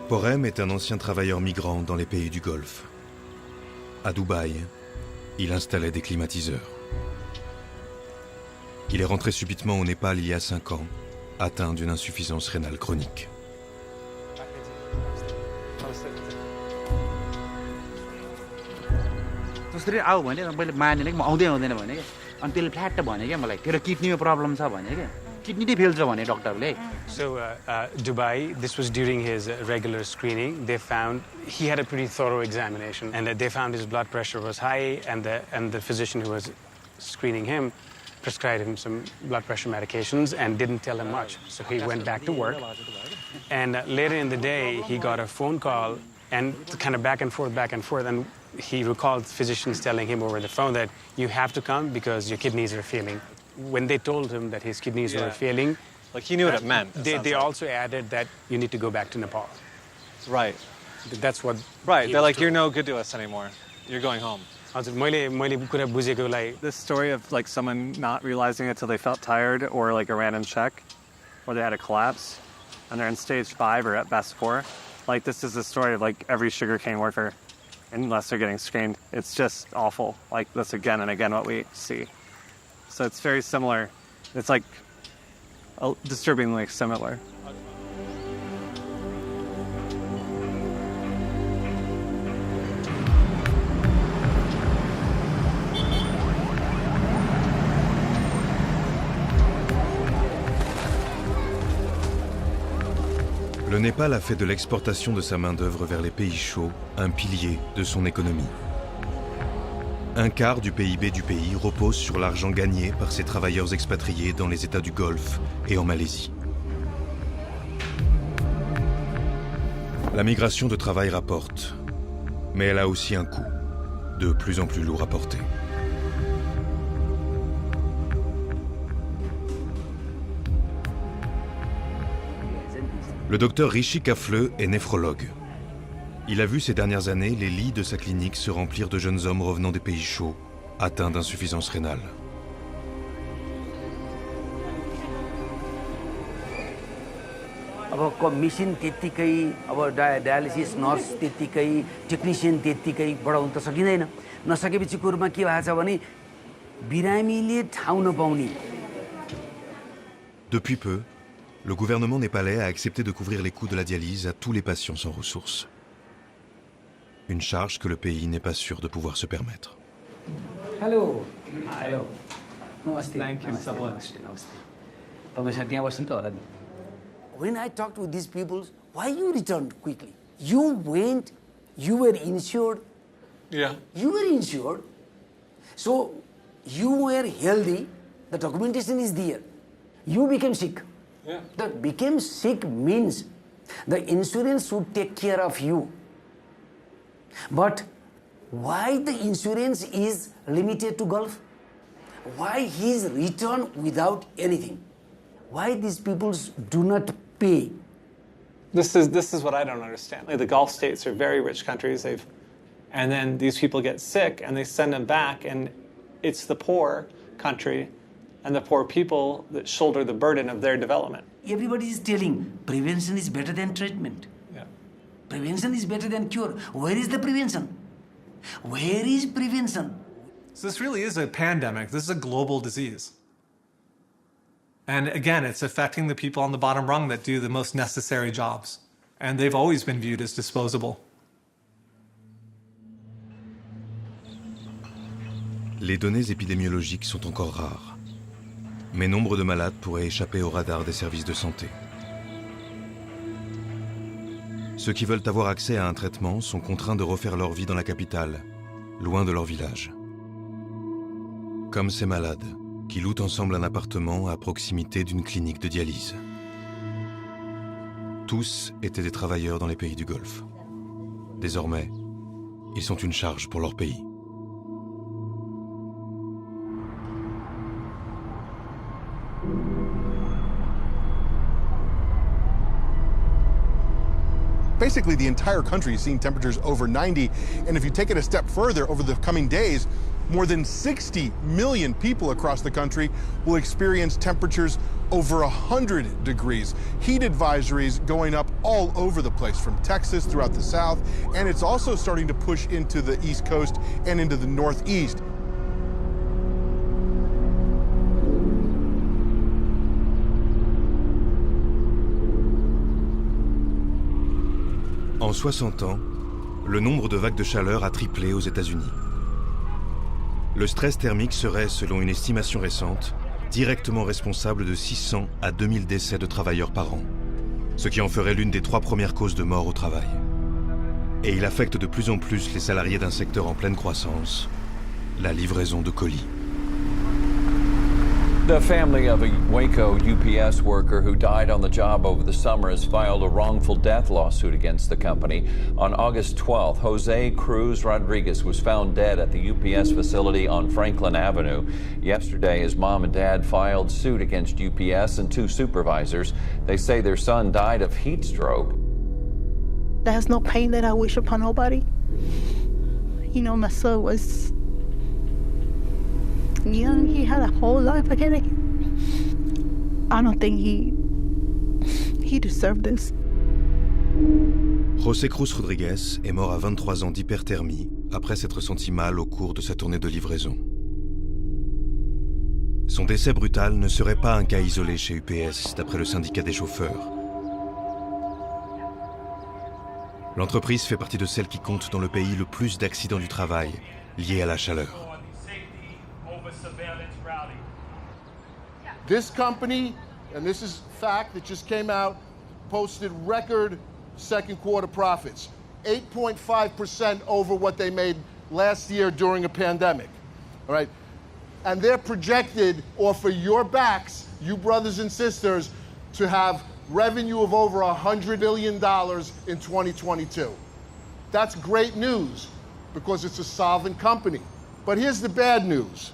Porem est un ancien travailleur migrant dans les pays du Golfe. À Dubaï, il installait des climatiseurs. Il est rentré subitement au Népal il y a 5 ans, atteint d'une insuffisance rénale chronique. So Dubai, this was during his regular screening. They found he had a pretty thorough examination, and they found his blood pressure was high, and the physician who was screening him prescribed him some blood pressure medications and didn't tell him much. So he went back to work, and later in the day he got a phone call and kind of back and forth, and he recalled physicians telling him over the phone that you have to come because your kidneys are failing. When they told him that his kidneys were failing, Like he knew what it meant. They also added that you need to go back to Nepal. Right. That's what. Right. They're like, you're no good to us anymore. You're going home. This story of like someone not realizing it till they felt tired, or like a random check, or they had a collapse, and they're in stage 5 or at best 4. Like this is the story of like every sugarcane worker, unless they're getting screened. It's just awful. Like this again and again what we see. So it's very similar. It's like disturbingly similar. Le Népal a fait de l'exportation de sa main-d'œuvre vers les pays chauds un pilier de son économie. Un quart du PIB du pays repose sur l'argent gagné par ses travailleurs expatriés dans les États du Golfe et en Malaisie. La migration de travail rapporte, mais elle a aussi un coût, de plus en plus lourd à porter. Le docteur Rishi Kafle est néphrologue. Il a vu ces dernières années les lits de sa clinique se remplir de jeunes hommes revenant des pays chauds, atteints d'insuffisance rénale. अब मेसिन त्यत्तिकै अब dialysis nurse त्यत्तिकै टेक्निशियन त्यत्तिकै बढाउन त सकिँदैन नसकेपछि कुरोमा के भएको छ भने बिरामीले ठाउँ नपाउने. Depuis peu, le gouvernement népalais a accepté de couvrir les coûts de la dialyse à tous les patients sans ressources. Une charge que le pays n'est pas sûr de pouvoir se permettre. Hello. Hello. Namaste. Thank you so much. तपाईसँग त्यहाँ बस्नु त होला नि. When I talked with these people, why you returned quickly? You went, you were insured. Yeah. You were insured. So you were healthy, the documentation is there. You became sick. Yeah. That became sick means the insurance would take care of you. But why the insurance is limited to Gulf? Why his return without anything? Why these people do not pay? This is what I don't understand. Like the Gulf states are very rich countries. And then these people get sick and they send them back, and it's the poor country and the poor people that shoulder the burden of their development. Everybody is telling prevention is better than treatment. Yeah. Prevention is better than cure. Where is the prevention? Where is prevention? So this really is a pandemic. This is a global disease. And again, it's affecting the people on the bottom rung that do the most necessary jobs. And they've always been viewed as disposable. Les données épidémiologiques sont encore rares, mais nombre de malades pourraient échapper au radar des services de santé. Ceux qui veulent avoir accès à un traitement sont contraints de refaire leur vie dans la capitale, loin de leur village. Comme ces malades qui louent ensemble un appartement à proximité d'une clinique de dialyse. Tous étaient des travailleurs dans les pays du Golfe. Désormais, ils sont une charge pour leur pays. Basically, the entire country is seeing temperatures over 90, and if you take it a step further, over the coming days, more than 60 million people across the country will experience temperatures over 100 degrees. Heat advisories going up all over the place, from Texas throughout the south, and it's also starting to push into the East Coast and into the Northeast. En 60 ans, le nombre de vagues de chaleur a triplé aux États-Unis. Le stress thermique serait, selon une estimation récente, directement responsable de 600 à 2000 décès de travailleurs par an, ce qui en ferait l'une des 3 premières causes de mort au travail. Et il affecte de plus en plus les salariés d'un secteur en pleine croissance, la livraison de colis. The family of a Waco UPS worker who died on the job over the summer has filed a wrongful death lawsuit against the company. On August 12th, Jose Cruz Rodriguez was found dead at the UPS facility on Franklin Avenue. Yesterday, his mom and dad filed suit against UPS and two supervisors. They say their son died of heat stroke. There's no pain that I wish upon nobody. You know, my son was young, he had a whole life ahead of him. I don't think he deserved this. José Cruz Rodriguez est mort à 23 ans d'hyperthermie après s'être senti mal au cours de sa tournée de livraison. Son décès brutal ne serait pas un cas isolé chez UPS, d'après le syndicat des chauffeurs. L'entreprise fait partie de celles qui comptent dans le pays le plus d'accidents du travail liés à la chaleur. This company, and this is fact that just came out, posted record second quarter profits, 8.5% over what they made last year during a pandemic, all right? And they're projected off of your backs, you brothers and sisters, to have revenue of over $100 billion in 2022. That's great news because it's a solvent company. But here's the bad news.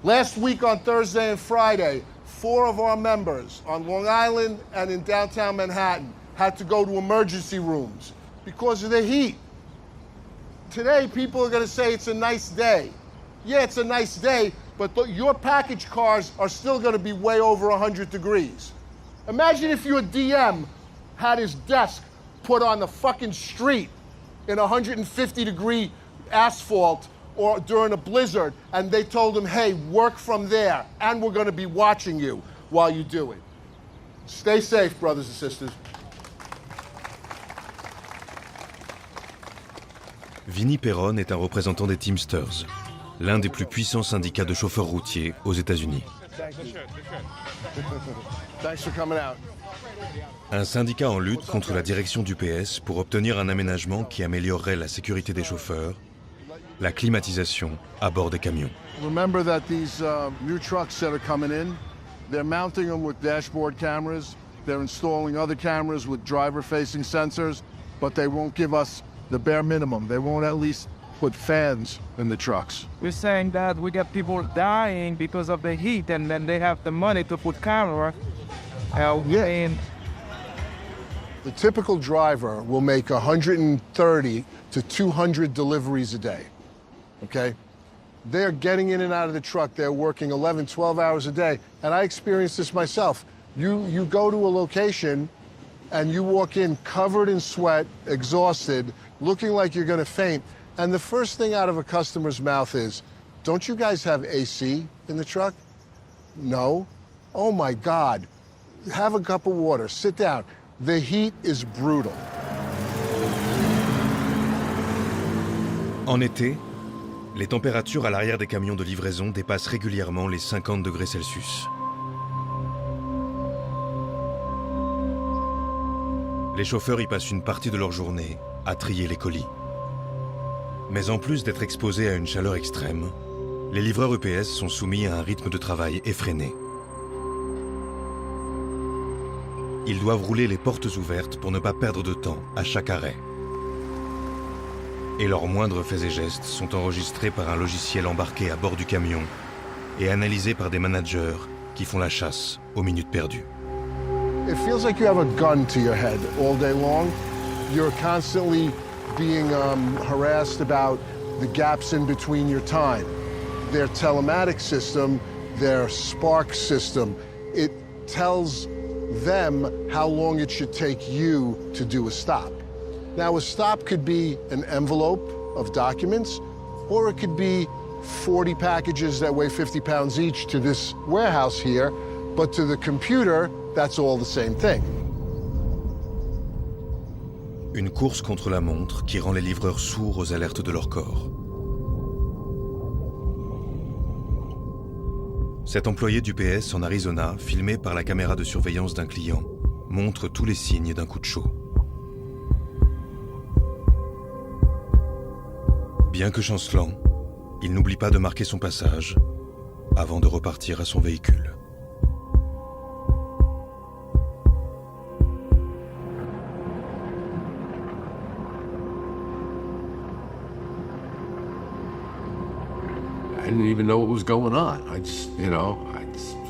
Last week on Thursday and Friday, 4 of our members on Long Island and in downtown Manhattan had to go to emergency rooms because of the heat. Today, people are going to say it's a nice day. Yeah, it's a nice day, but your package cars are still going to be way over 100 degrees. Imagine if your DM had his desk put on the fucking street in 150-degree asphalt or during a blizzard, and they told him, hey, work from there, and we're going to be watching you while you do it. Stay safe, brothers and sisters. Vinny Perron est un représentant des Teamsters, l'un des plus puissants syndicats de chauffeurs routiers aux États-Unis. Thanks for coming out. Un syndicat en lutte contre la direction d'UPS pour obtenir un aménagement qui améliorerait la sécurité des chauffeurs, la climatisation à bord des camions. Remember that these new trucks that are coming in, they're mounting them with dashboard cameras, they're installing other cameras with driver-facing sensors, but they won't give us the bare minimum. They won't at least put fans in the trucks. We're saying that we get people dying because of the heat, and then they have the money to put camera. The typical driver will make 130 to 200 deliveries a day, okay? They're getting in and out of the truck. They're working 11, 12 hours a day. And I experienced this myself. You go to a location and you walk in covered in sweat, exhausted, looking like you're going to faint. And the first thing out of a customer's mouth is, don't you guys have AC in the truck? No. Oh my God. Have a cup of water, sit down. The heat is brutal. En été, les températures à l'arrière des camions de livraison dépassent régulièrement les 50 degrés Celsius. Les chauffeurs y passent une partie de leur journée à trier les colis. Mais en plus d'être exposés à une chaleur extrême, les livreurs UPS sont soumis à un rythme de travail effréné. Ils doivent rouler les portes ouvertes pour ne pas perdre de temps à chaque arrêt. Et leurs moindres faits et gestes sont enregistrés par un logiciel embarqué à bord du camion et analysés par des managers qui font la chasse aux minutes perdues. It feels like you have a gun to your head all day long. You're constantly being harassed about the gaps in between your time. Their telematics system, their Spark system, it tells them how long it should take you to do a stop. Now, a stop could be an envelope of documents, or it could be 40 packages that weigh 50 pounds each to this warehouse here, but to the computer, that's all the same thing. Une course contre la montre qui rend les livreurs sourds aux alertes de leur corps. Cet employé d'UPS en Arizona, filmé par la caméra de surveillance d'un client, montre tous les signes d'un coup de chaud. Bien que chancelant, il n'oublie pas de marquer son passage avant de repartir à son véhicule. I didn't even know what was going on. I just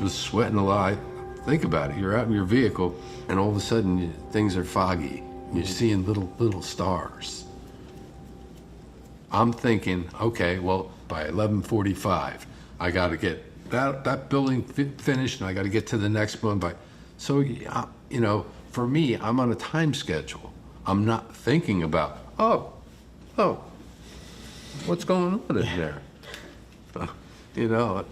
was sweating a lot. Think about it. You're out in your vehicle, and all of a sudden, things are foggy. You're seeing little stars. I'm thinking, okay, well, by 11:45, I got to get that building finished, and I got to get to the next one. So, for me, I'm on a time schedule. I'm not thinking about, what's going on in there? No,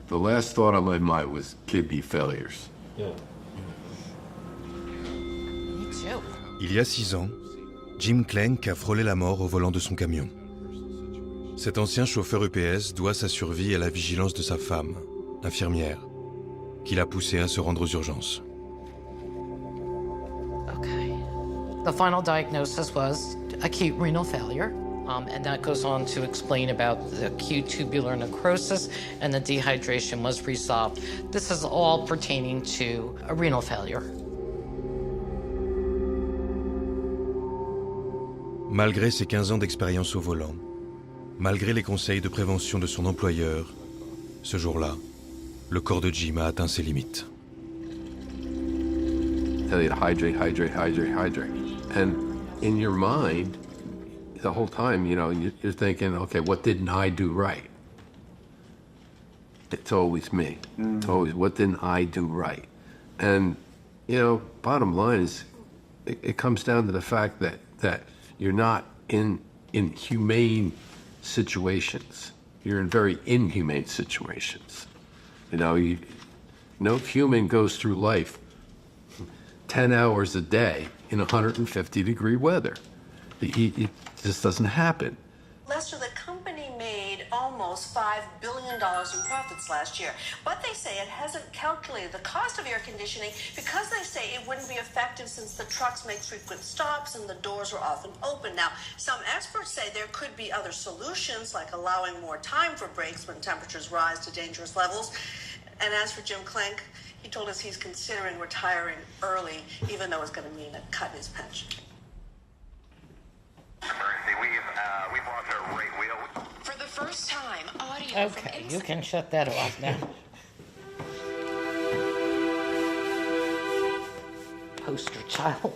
the last thought on my mind was kidney failures. Il y a 6 ans, Jim Clank a frôlé la mort au volant de son camion. Cet ancien chauffeur UPS doit sa survie à la vigilance de sa femme, infirmière, qui l'a poussé à se rendre aux urgences. Okay. The final diagnosis was acute renal failure. And that goes on to explain about the acute tubular necrosis, and the dehydration was resolved. This is all pertaining to a renal failure. Malgré ses 15 ans d'expérience au volant, malgré les conseils de prévention de son employeur, ce jour-là, le corps de Jim a atteint ses limites. Tell you to hydrate. And in your mind, the whole time, you're thinking, okay, what didn't I do right? It's always me. It's always, what didn't I do right? And, bottom line is, it comes down to the fact that you're not in humane situations. You're in very inhumane situations. No human goes through life 10 hours a day in 150-degree weather. It just doesn't happen. Lester, the company made almost $5 billion in profits last year, but they say it hasn't calculated the cost of air conditioning because they say it wouldn't be effective since the trucks make frequent stops and the doors are often open. Now, some experts say there could be other solutions, like allowing more time for breaks when temperatures rise to dangerous levels. And as for Jim Clank, he told us he's considering retiring early, even though it's going to mean a cut in his pension. We've lost our right wheel. For the first time, audio Okay, you can shut that off now. Poster child.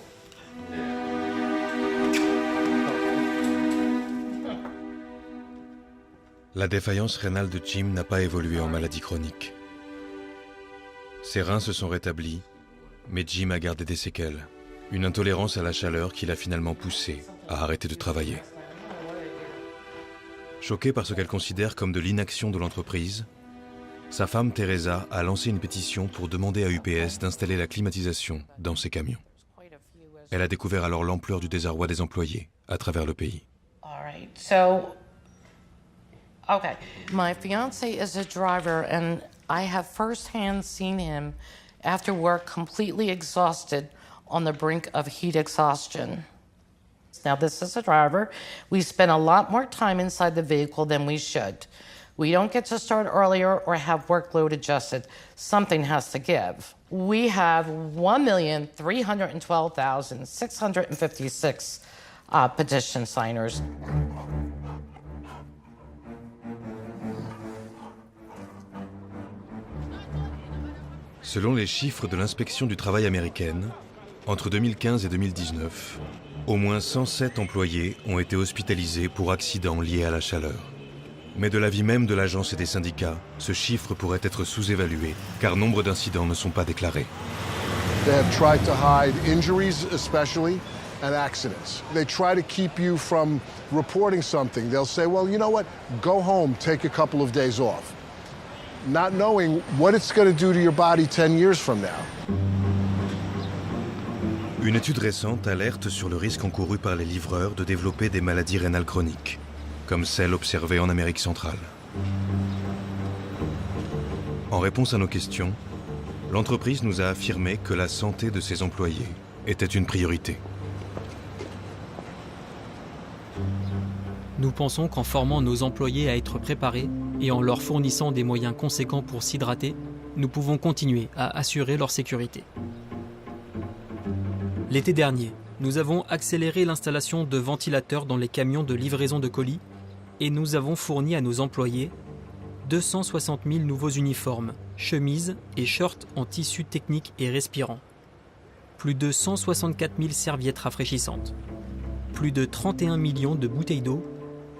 La défaillance rénale de Jim n'a pas évolué en maladie chronique. Ses reins se sont rétablis, mais Jim a gardé des séquelles. Une intolérance à la chaleur qui l'a finalement poussé à arrêter de travailler. Choquée par ce qu'elle considère comme de l'inaction de l'entreprise, sa femme Teresa a lancé une pétition pour demander à UPS d'installer la climatisation dans ses camions. Elle a découvert alors l'ampleur du désarroi des employés à travers le pays. All right, so, okay, my fiance is a driver and I have firsthand seen him after work completely exhausted on the brink of heat exhaustion. Now, this is a driver. We spend a lot more time inside the vehicle than we should. We don't get to start earlier or have workload adjusted. Something has to give. We have 1,312,656 petition signers. Selon les chiffres de l'inspection du travail américaine, entre 2015 et 2019, au moins 107 employés ont été hospitalisés pour accidents liés à la chaleur. Mais de l'avis même de l'agence et des syndicats, ce chiffre pourrait être sous-évalué, car nombre d'incidents ne sont pas déclarés. They have tried to hide injuries, especially, and accidents. They try to keep you from reporting something. They'll say, well, you know what, go home, take a couple of days off. Not knowing what it's going to do to your body 10 years from now. Une étude récente alerte sur le risque encouru par les livreurs de développer des maladies rénales chroniques, comme celle observée en Amérique centrale. En réponse à nos questions, l'entreprise nous a affirmé que la santé de ses employés était une priorité. Nous pensons qu'en formant nos employés à être préparés et en leur fournissant des moyens conséquents pour s'hydrater, nous pouvons continuer à assurer leur sécurité. L'été dernier, nous avons accéléré l'installation de ventilateurs dans les camions de livraison de colis et nous avons fourni à nos employés 260 000 nouveaux uniformes, chemises et shorts en tissu technique et respirant. Plus de 164 000 serviettes rafraîchissantes. Plus de 31 millions de bouteilles d'eau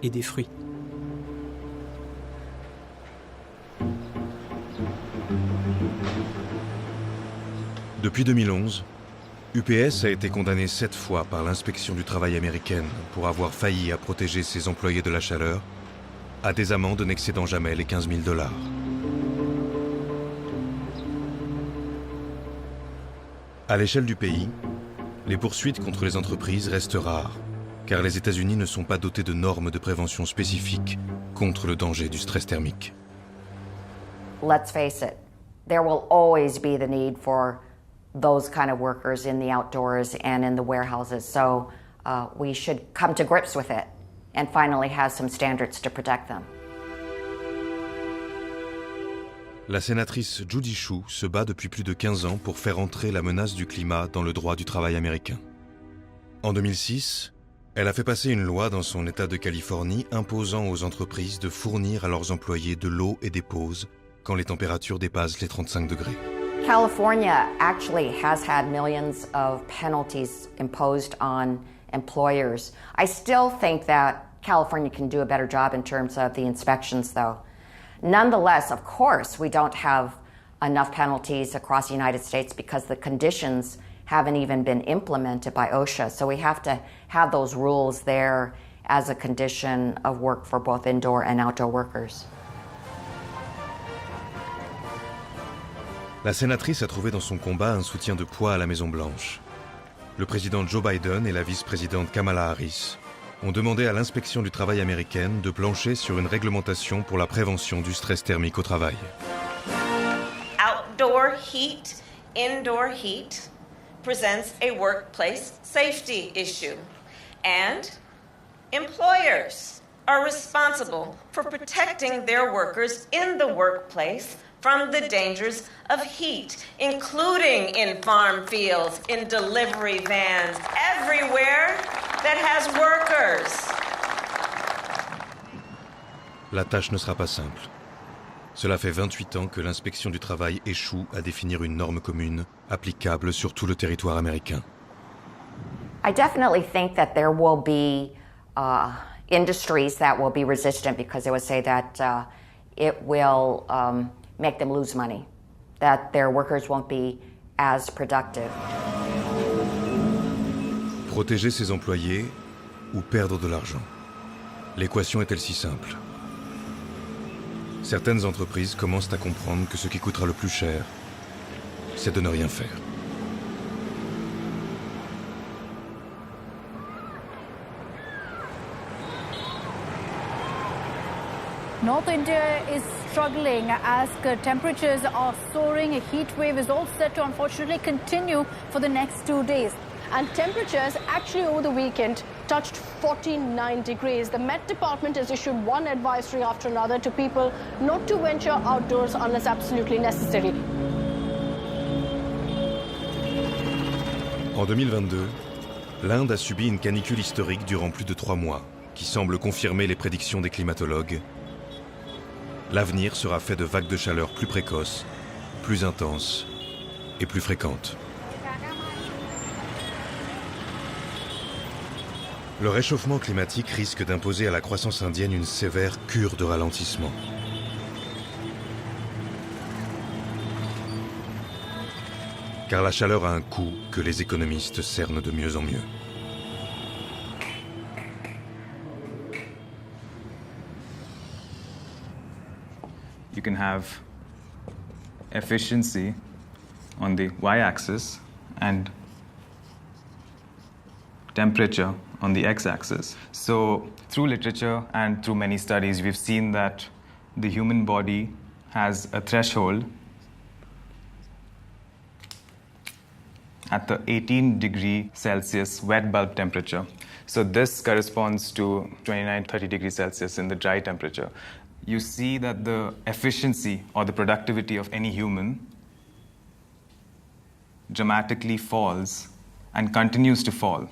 et des fruits. Depuis 2011, UPS a été condamné 7 fois par l'inspection du travail américaine pour avoir failli à protéger ses employés de la chaleur, à des amendes n'excédant jamais les 15 000 $. À l'échelle du pays, les poursuites contre les entreprises restent rares, car les États-Unis ne sont pas dotés de normes de prévention spécifiques contre le danger du stress thermique. Let's face it, there will always be the need for those kind of workers in the outdoors and in the warehouses. So we should come to grips with it and finally have some standards to protect them. La sénatrice Judy Chu se bat depuis plus de 15 ans pour faire entrer la menace du climat dans le droit du travail américain. En 2006, elle a fait passer une loi dans son État de Californie imposant aux entreprises de fournir à leurs employés de l'eau et des pauses quand les températures dépassent les 35 degrés. California actually has had millions of penalties imposed on employers. I still think that California can do a better job in terms of the inspections, though. Nonetheless, of course, we don't have enough penalties across the United States because the conditions haven't even been implemented by OSHA. So we have to have those rules there as a condition of work for both indoor and outdoor workers. La sénatrice a trouvé dans son combat un soutien de poids à la Maison-Blanche. Le président Joe Biden et la vice-présidente Kamala Harris ont demandé à l'inspection du travail américaine de plancher sur une réglementation pour la prévention du stress thermique au travail. Outdoor heat, indoor heat presents a workplace safety issue, and employers are responsible for protecting their workers in the workplace from the dangers of heat, including in farm fields, in delivery vans, everywhere that has workers. La tâche ne sera pas simple. Cela fait 28 ans que l'inspection du travail échoue à définir une norme commune applicable sur tout le territoire américain. I definitely think that there will be industries that will be resistant because they would say that it will make them lose money, that their workers won't be as productive. Protéger ses employés ou perdre de l'argent? L'équation est-elle si simple? Certaines entreprises commencent à comprendre que ce qui coûtera le plus cher, c'est de ne rien faire. North India is struggling as temperatures are soaring. A heat wave is all set to unfortunately continue for the next 2 days. And temperatures actually over the weekend touched 49 degrees. The Met Department has issued one advisory after another to people not to venture outdoors unless absolutely necessary. En 2022, l'Inde a subi une canicule historique durant plus de 3 mois, qui semble confirmer les prédictions des climatologues. L'avenir sera fait de vagues de chaleur plus précoces, plus intenses et plus fréquentes. Le réchauffement climatique risque d'imposer à la croissance indienne une sévère cure de ralentissement. Car la chaleur a un coût que les économistes cernent de mieux en mieux. You can have efficiency on the y-axis and temperature on the x-axis. So through literature and through many studies, we've seen that the human body has a threshold at the 18 degree Celsius wet bulb temperature. So this corresponds to 29-30 degrees Celsius in the dry temperature. you see that the efficiency or the productivity of any human dramatically falls and continues to fall.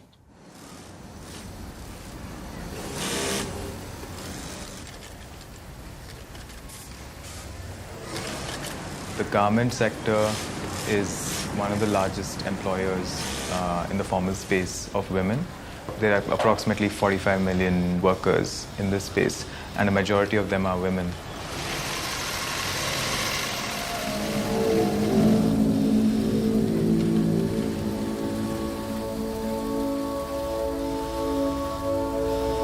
The garment sector is one of the largest employers in the formal space of women. There are approximately 45 million workers in this space, and a majority of them are women.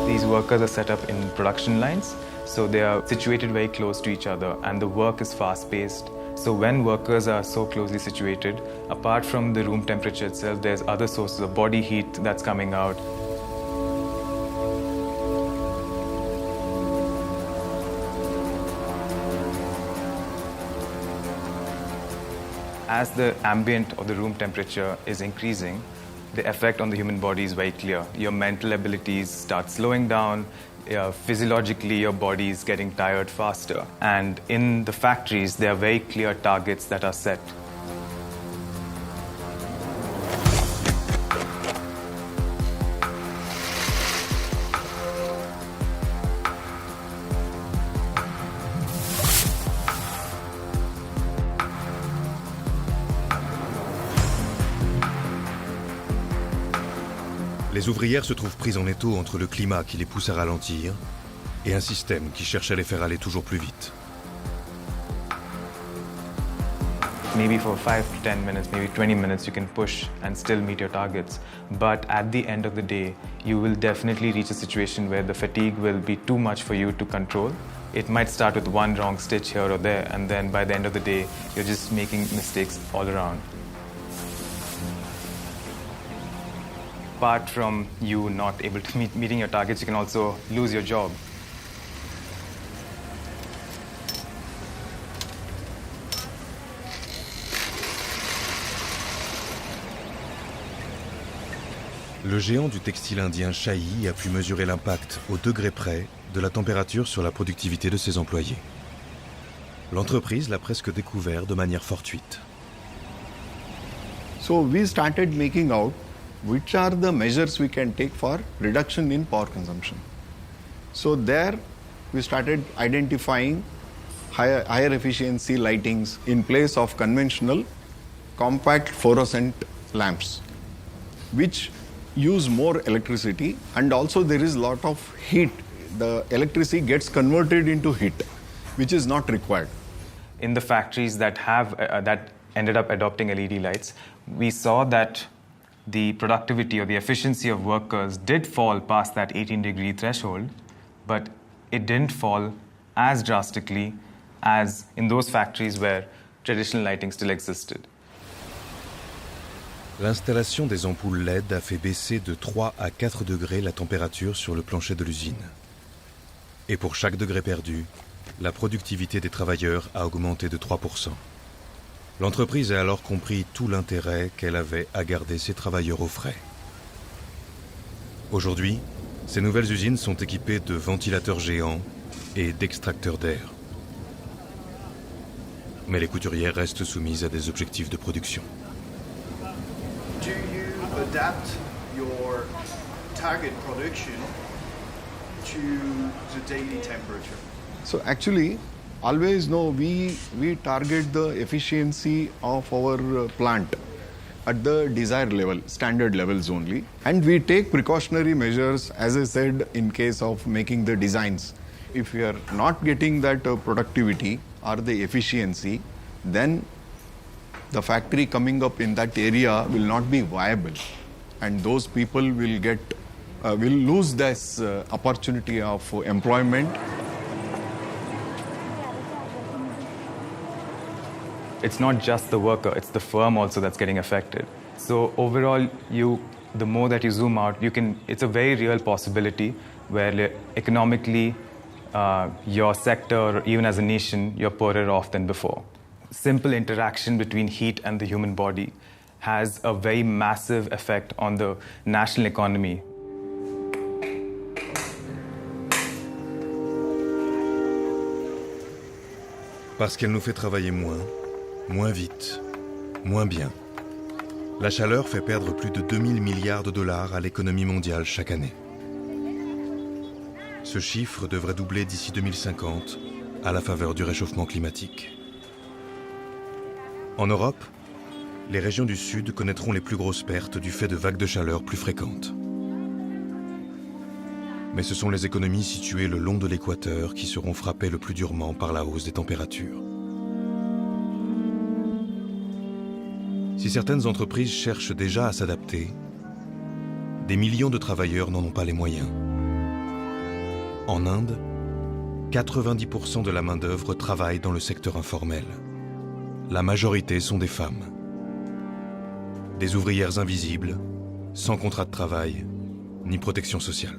These workers are set up in production lines, so they are situated very close to each other, and the work is fast-paced. So when workers are so closely situated, apart from the room temperature itself, there's other sources of body heat that's coming out. As the ambient or the room temperature is increasing, the effect on the human body is very clear. Your mental abilities start slowing down. Physiologically, your body is getting tired faster. And in the factories, there are very clear targets that are set. Les ouvrières se trouvent prises en étau entre le climat qui les pousse à ralentir et un système qui cherche à les faire aller toujours plus vite. Maybe for 5 to 10 minutes, maybe 20 minutes, you can push and still meet your targets. But at the end of the day, you will definitely reach a situation where the fatigue will be too much for you to control. It might start with one wrong stitch here or there, and then by the end of the day, you're just making mistakes all around. Apart from you not able to meeting your targets, you can also lose your job. Le géant du textile indien Shahi a pu mesurer l'impact au degré près de la température sur la productivité de ses employés. L'entreprise l'a presque découvert de manière fortuite. So we started making out which are the measures we can take for reduction in power consumption. So there we started identifying higher efficiency lightings in place of conventional compact fluorescent lamps, which use more electricity, and also there is a lot of heat. The electricity gets converted into heat, which is not required. In the factories that have that ended up adopting LED lights, we saw that the productivity or the efficiency of workers did fall past that 18-degree threshold, but it didn't fall as drastically as in those factories where traditional lighting still existed. L'installation des ampoules LED a fait baisser de 3 à 4 degrés la température sur le plancher de l'usine. Et pour chaque degré perdu, la productivité des travailleurs a augmenté de 3%. L'entreprise a alors compris tout l'intérêt qu'elle avait à garder ses travailleurs au frais. Aujourd'hui, ces nouvelles usines sont équipées de ventilateurs géants et d'extracteurs d'air. Mais les couturières restent soumises à des objectifs de production. Do you adapt your target production to the daily temperature? So actually, always know we target the efficiency of our plant at the desired level, standard levels only. And we take precautionary measures, as I said, in case of making the designs. If we are not getting that productivity or the efficiency, then the factory coming up in that area will not be viable. And those people will lose this opportunity of employment. It's not just the worker, it's the firm also that's getting affected. So overall, the more that you zoom out, it's a very real possibility where economically, your sector, or even as a nation, you're poorer off than before. Simple interaction between heat and the human body has a very massive effect on the national economy. Parce qu'elle nous fait travailler moins, moins vite, moins bien. La chaleur fait perdre plus de 2000 milliards de dollars à l'économie mondiale chaque année. Ce chiffre devrait doubler d'ici 2050 à la faveur du réchauffement climatique. En Europe, les régions du Sud connaîtront les plus grosses pertes du fait de vagues de chaleur plus fréquentes. Mais ce sont les économies situées le long de l'équateur qui seront frappées le plus durement par la hausse des températures. Si certaines entreprises cherchent déjà à s'adapter, des millions de travailleurs n'en ont pas les moyens. En Inde, 90% de la main-d'œuvre travaille dans le secteur informel. La majorité sont des femmes. Des ouvrières invisibles, sans contrat de travail, ni protection sociale.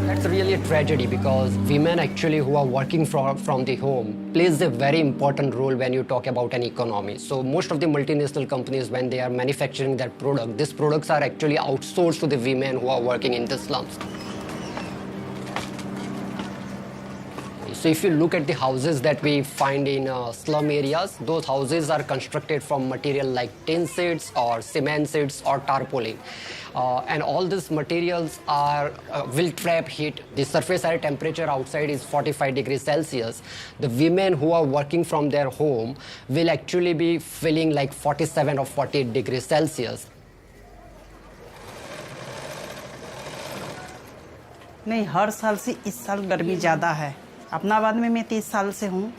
That's really a tragedy because women actually who are working from the home plays a very important role when you talk about an economy. So most of the multinational companies, when they are manufacturing their product, these products are actually outsourced to the women who are working in the slums. So if you look at the houses that we find in slum areas, those houses are constructed from material like tin sheets or cement sheets or tarpaulin. And all these materials will trap heat. The surface air temperature outside is 45 degrees Celsius. The women who are working from their home will actually be feeling like 47 or 48 degrees Celsius. नहीं, हर साल से इस साल गर्मी ज़्यादा है। अपना बाद में मैं 30 साल से हूँ।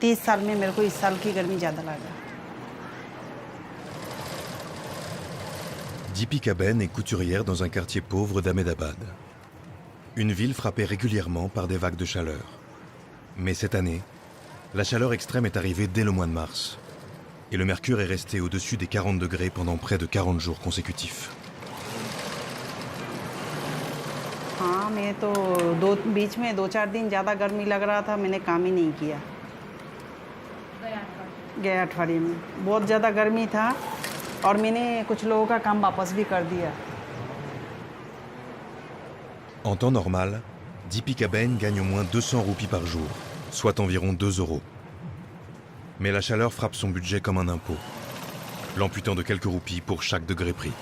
30 साल में मेरे को इस साल की गर्मी ज़्यादा लगा। Deepika Ben est couturière dans un quartier pauvre d'Ahmedabad. Une ville frappée régulièrement par des vagues de chaleur. Mais cette année, la chaleur extrême est arrivée dès le mois de mars. Et le mercure est resté au-dessus des 40 degrés pendant près de 40 jours consécutifs. हाँ, मैं तो बीच में 2-4 दिन ज़्यादा गर्मी लग रहा था, मैंने काम ही नहीं किया। गया अठवाडिये में बहुत ज़्यादा गर्मी था और मैंने कुछ लोगों का काम वापस भी कर दिया। En temps normal, Deepika Ben gagne au moins 200 roupies par jour, soit environ 2 €. Mais la chaleur frappe son budget comme un impôt, l'amputant de quelques roupies pour chaque degré pris.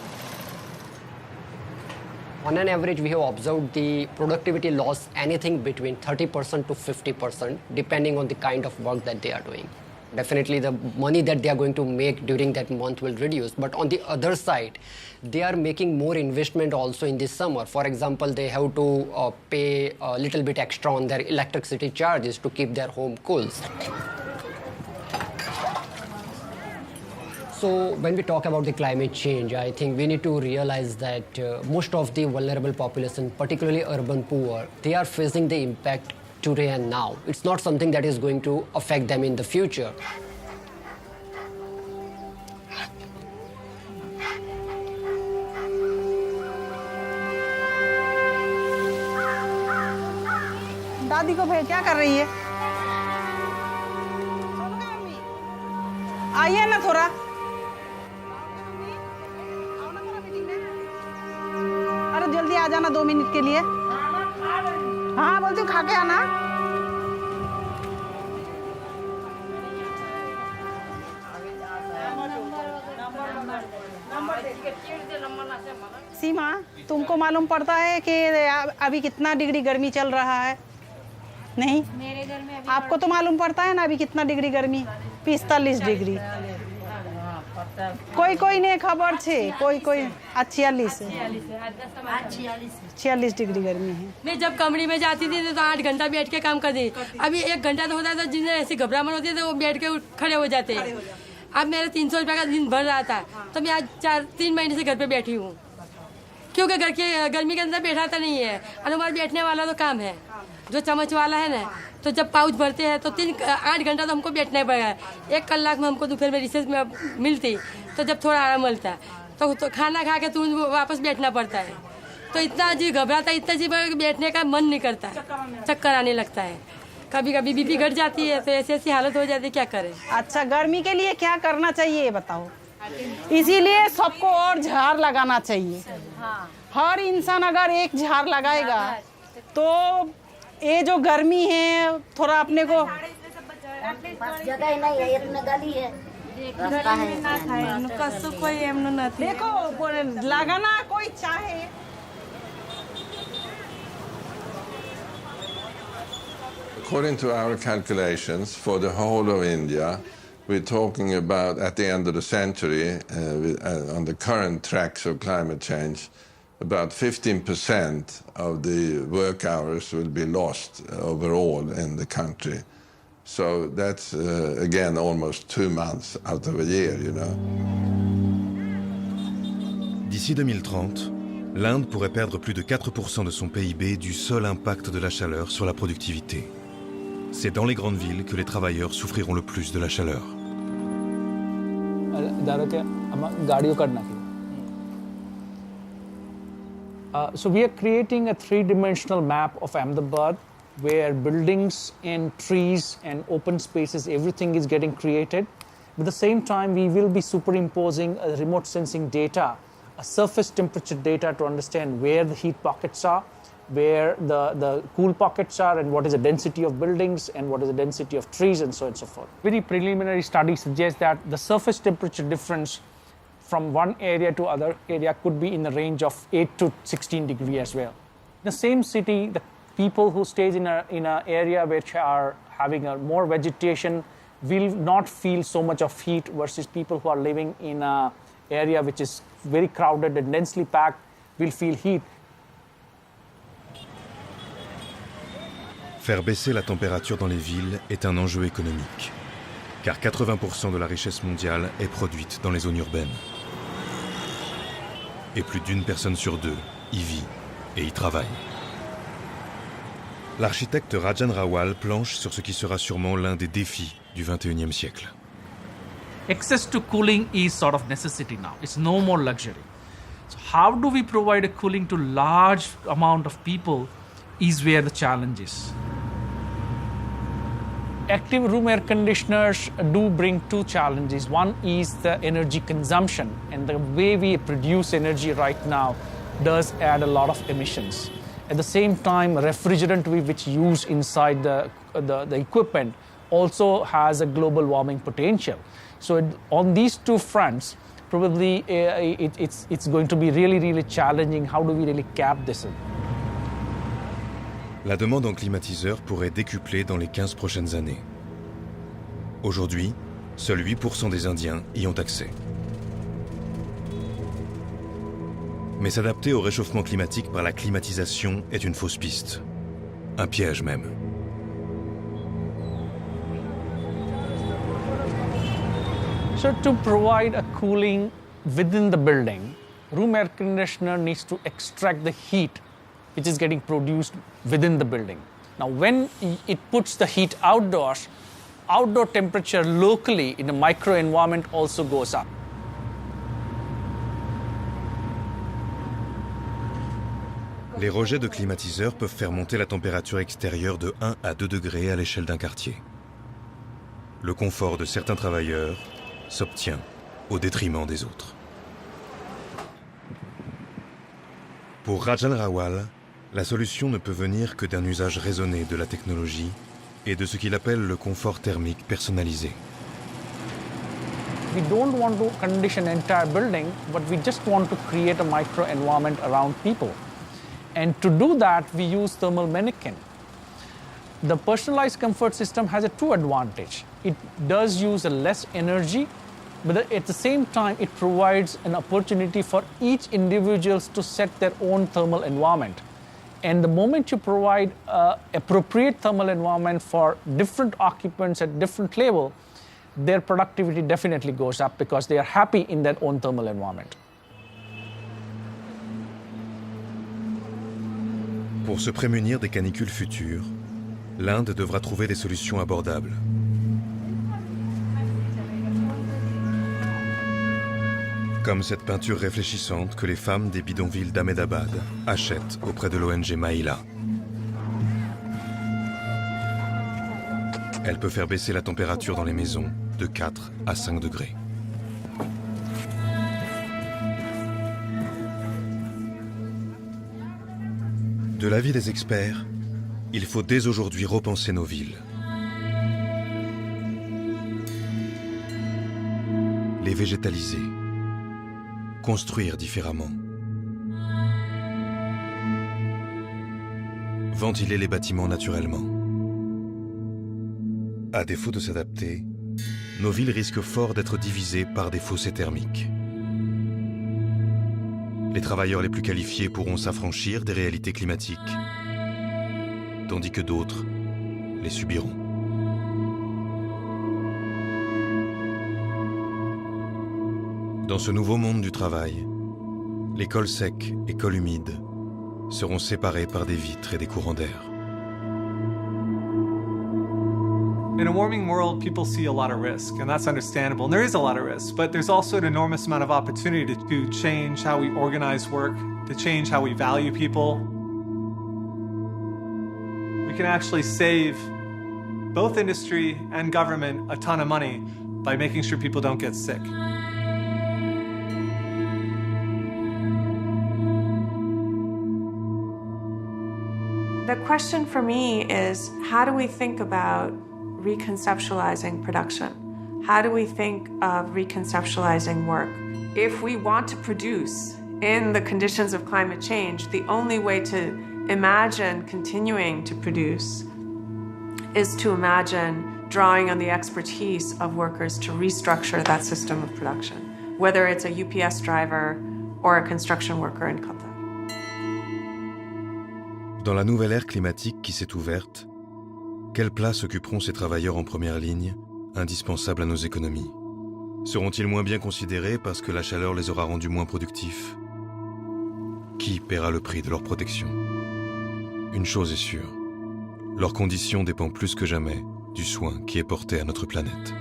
On an average, we have observed the productivity loss anything between 30% to 50%, depending on the kind of work that they are doing. Definitely the money that they are going to make during that month will reduce. But on the other side, they are making more investment also in the summer. For example, they have to pay a little bit extra on their electricity charges to keep their home cool. So when we talk about the climate change, I think we need to realize that most of the vulnerable population, particularly urban poor, they are facing the impact today and now. It's not something that is going to affect them in the future. दादी को भाई क्या कर रही है? आइए ना थोड़ा। अरे जल्दी आ जाना 2 मिनट के लिए। हाँ बोलती हूँ, खा के आना। सीमा, तुमको मालूम पड़ता है कि अभी कितना डिग्री गर्मी चल रहा है? नहीं, मेरे घर में अभी आपको तो मालूम पड़ता है ना अभी कितना डिग्री गर्मी? 45 डिग्री। कोई नहीं खबर छे, कोई 46 डिग्री गर्मी है। मैं जब कमरी में जाती थी तो 8 घंटा बैठ के काम करती। अभी 1 घंटा तो होता था, जिन्हें ऐसी घबराहट होती है तो वो बैठ के खड़े हो जाते हैं। अब मेरा 300 रुपये का दिन भर रहा था, तो मैं आज 3 महीने से घर पे बैठी हूँ, क्योंकि घर के गर्मी के अंदर बैठा था नहीं है। और हमारा बैठने वाला तो काम है, जो चम्मच वाला है ना, तो जब पाउच भरते हैं तो 8 घंटा तो हमको बैठना ही पड़ेगा। 1 कलाक में हमको दोपहर में रिसेस में मिलती, तो जब थोड़ा आराम मिलता तो खाना खा के तुरंत वापस बैठना पड़ता है। तो इतना जी घबराता, इतना जी बैठने का मन नहीं करता, चक्कर आने लगता है, कभी कभी बीपी घट जाती है, तो ऐसी हालत हो जाती है, क्या करें। अच्छा, गर्मी के लिए क्या करना चाहिए बताओ? इसीलिए सबको और झाड़ लगाना चाहिए। हर इंसान अगर एक झाड़ लगाएगा तो ये जो गर्मी है थोड़ा अपने को जगह नहीं है, इतना गली है, रास्ता है। देखो लगाना कोई चाहे। According to our calculations, for the whole of India, we're talking about, at the end of the century, on the current tracks of climate change, about 15% of the work hours will be lost overall in the country. So that's, again, almost 2 months out of a year, you know. D'ici 2030, l'Inde pourrait perdre plus de 4% de son PIB du seul impact de la chaleur sur la productivité. C'est dans les grandes villes que les travailleurs souffriront le plus de la chaleur. So we are creating a three-dimensional map of Ahmedabad where buildings and trees and open spaces, everything is getting created. At the same time, we will be superimposing a remote sensing data, a surface temperature data to understand where the heat pockets are, where the cool pockets are, and what is the density of buildings and what is the density of trees, and so on and so forth. Very preliminary studies suggest that the surface temperature difference from one area to other area could be in the range of 8 to 16 degrees as well. In the same city, the people who stays in a area which are having a more vegetation will not feel so much of heat versus people who are living in a area which is very crowded and densely packed will feel heat. Faire baisser la température dans les villes est un enjeu économique, car 80% de la richesse mondiale est produite dans les zones urbaines. Et plus d'une personne sur deux y vit et y travaille. L'architecte Rajan Rawal planche sur ce qui sera sûrement l'un des défis du XXIe siècle. Access to cooling is sort of necessity now. It's no more luxury. So how do we provide a cooling to large amount of people is where the challenge is. Active room air conditioners do bring two challenges. One is the energy consumption, and the way we produce energy right now does add a lot of emissions. At the same time, refrigerant which use inside the equipment also has a global warming potential. So on these two fronts, probably it's going to be really, really challenging. How do we really cap this in? La demande en climatiseurs pourrait décupler dans les 15 prochaines années. Aujourd'hui, seuls 8% des Indiens y ont accès. Mais s'adapter au réchauffement climatique par la climatisation est une fausse piste. Un piège même. So to provide a cooling within the building, room air conditioner needs to extract the heat which is getting produced within the building. Now, when it puts the heat outdoors, outdoor temperature locally in the microenvironment also goes up. Les rejets de climatiseurs peuvent faire monter la température extérieure de 1 à 2 degrés à l'échelle d'un quartier. Le confort de certains travailleurs s'obtient au détriment des autres. Pour Rajan Rawal, la solution ne peut venir que d'un usage raisonné de la technologie et de ce qu'il appelle le confort thermique personnalisé. We don't want to condition an entire building, but we just want to create a microenvironment around people. And to do that, we use thermal mannequin. The personalized comfort system has a two advantage. It does use less energy, but at the same time, it provides an opportunity for each individual to set their own thermal environment. And the moment you provide appropriate thermal environment for different occupants at different level, their productivity definitely goes up because they are happy in their own thermal environment. Pour se prémunir des canicules futures, l'Inde devra trouver des solutions abordables. Comme cette peinture réfléchissante que les femmes des bidonvilles d'Ahmedabad achètent auprès de l'ONG Mahila. Elle peut faire baisser la température dans les maisons de 4 à 5 degrés. De l'avis des experts, Il faut dès aujourd'hui repenser nos villes. Les végétaliser. Construire différemment. Ventiler les bâtiments naturellement. À défaut de s'adapter, nos villes risquent fort d'être divisées par des fossés thermiques. Les travailleurs les plus qualifiés pourront s'affranchir des réalités climatiques, tandis que d'autres les subiront. Dans ce nouveau monde du travail, les cols secs et cols humides seront séparés par des vitres et des courants d'air. In a warming world, people see a lot of risk, and that's understandable. And there is a lot of risk, but there's also an enormous amount of opportunity to change how we organize work, to change how we value people. We can actually save both industry and government a ton of money by making sure people don't get sick. The question for me is, how do we think about reconceptualizing production? How do we think of reconceptualizing work? If we want to produce in the conditions of climate change, the only way to imagine continuing to produce is to imagine drawing on the expertise of workers to restructure that system of production, whether it's a UPS driver or a construction worker in Qatar. Dans la nouvelle ère climatique qui s'est ouverte, quelle place occuperont ces travailleurs en première ligne, indispensables à nos économies? Seront-ils moins bien considérés parce que la chaleur les aura rendus moins productifs? Qui paiera le prix de leur protection? Une chose est sûre, leur condition dépend plus que jamais du soin qui est porté à notre planète.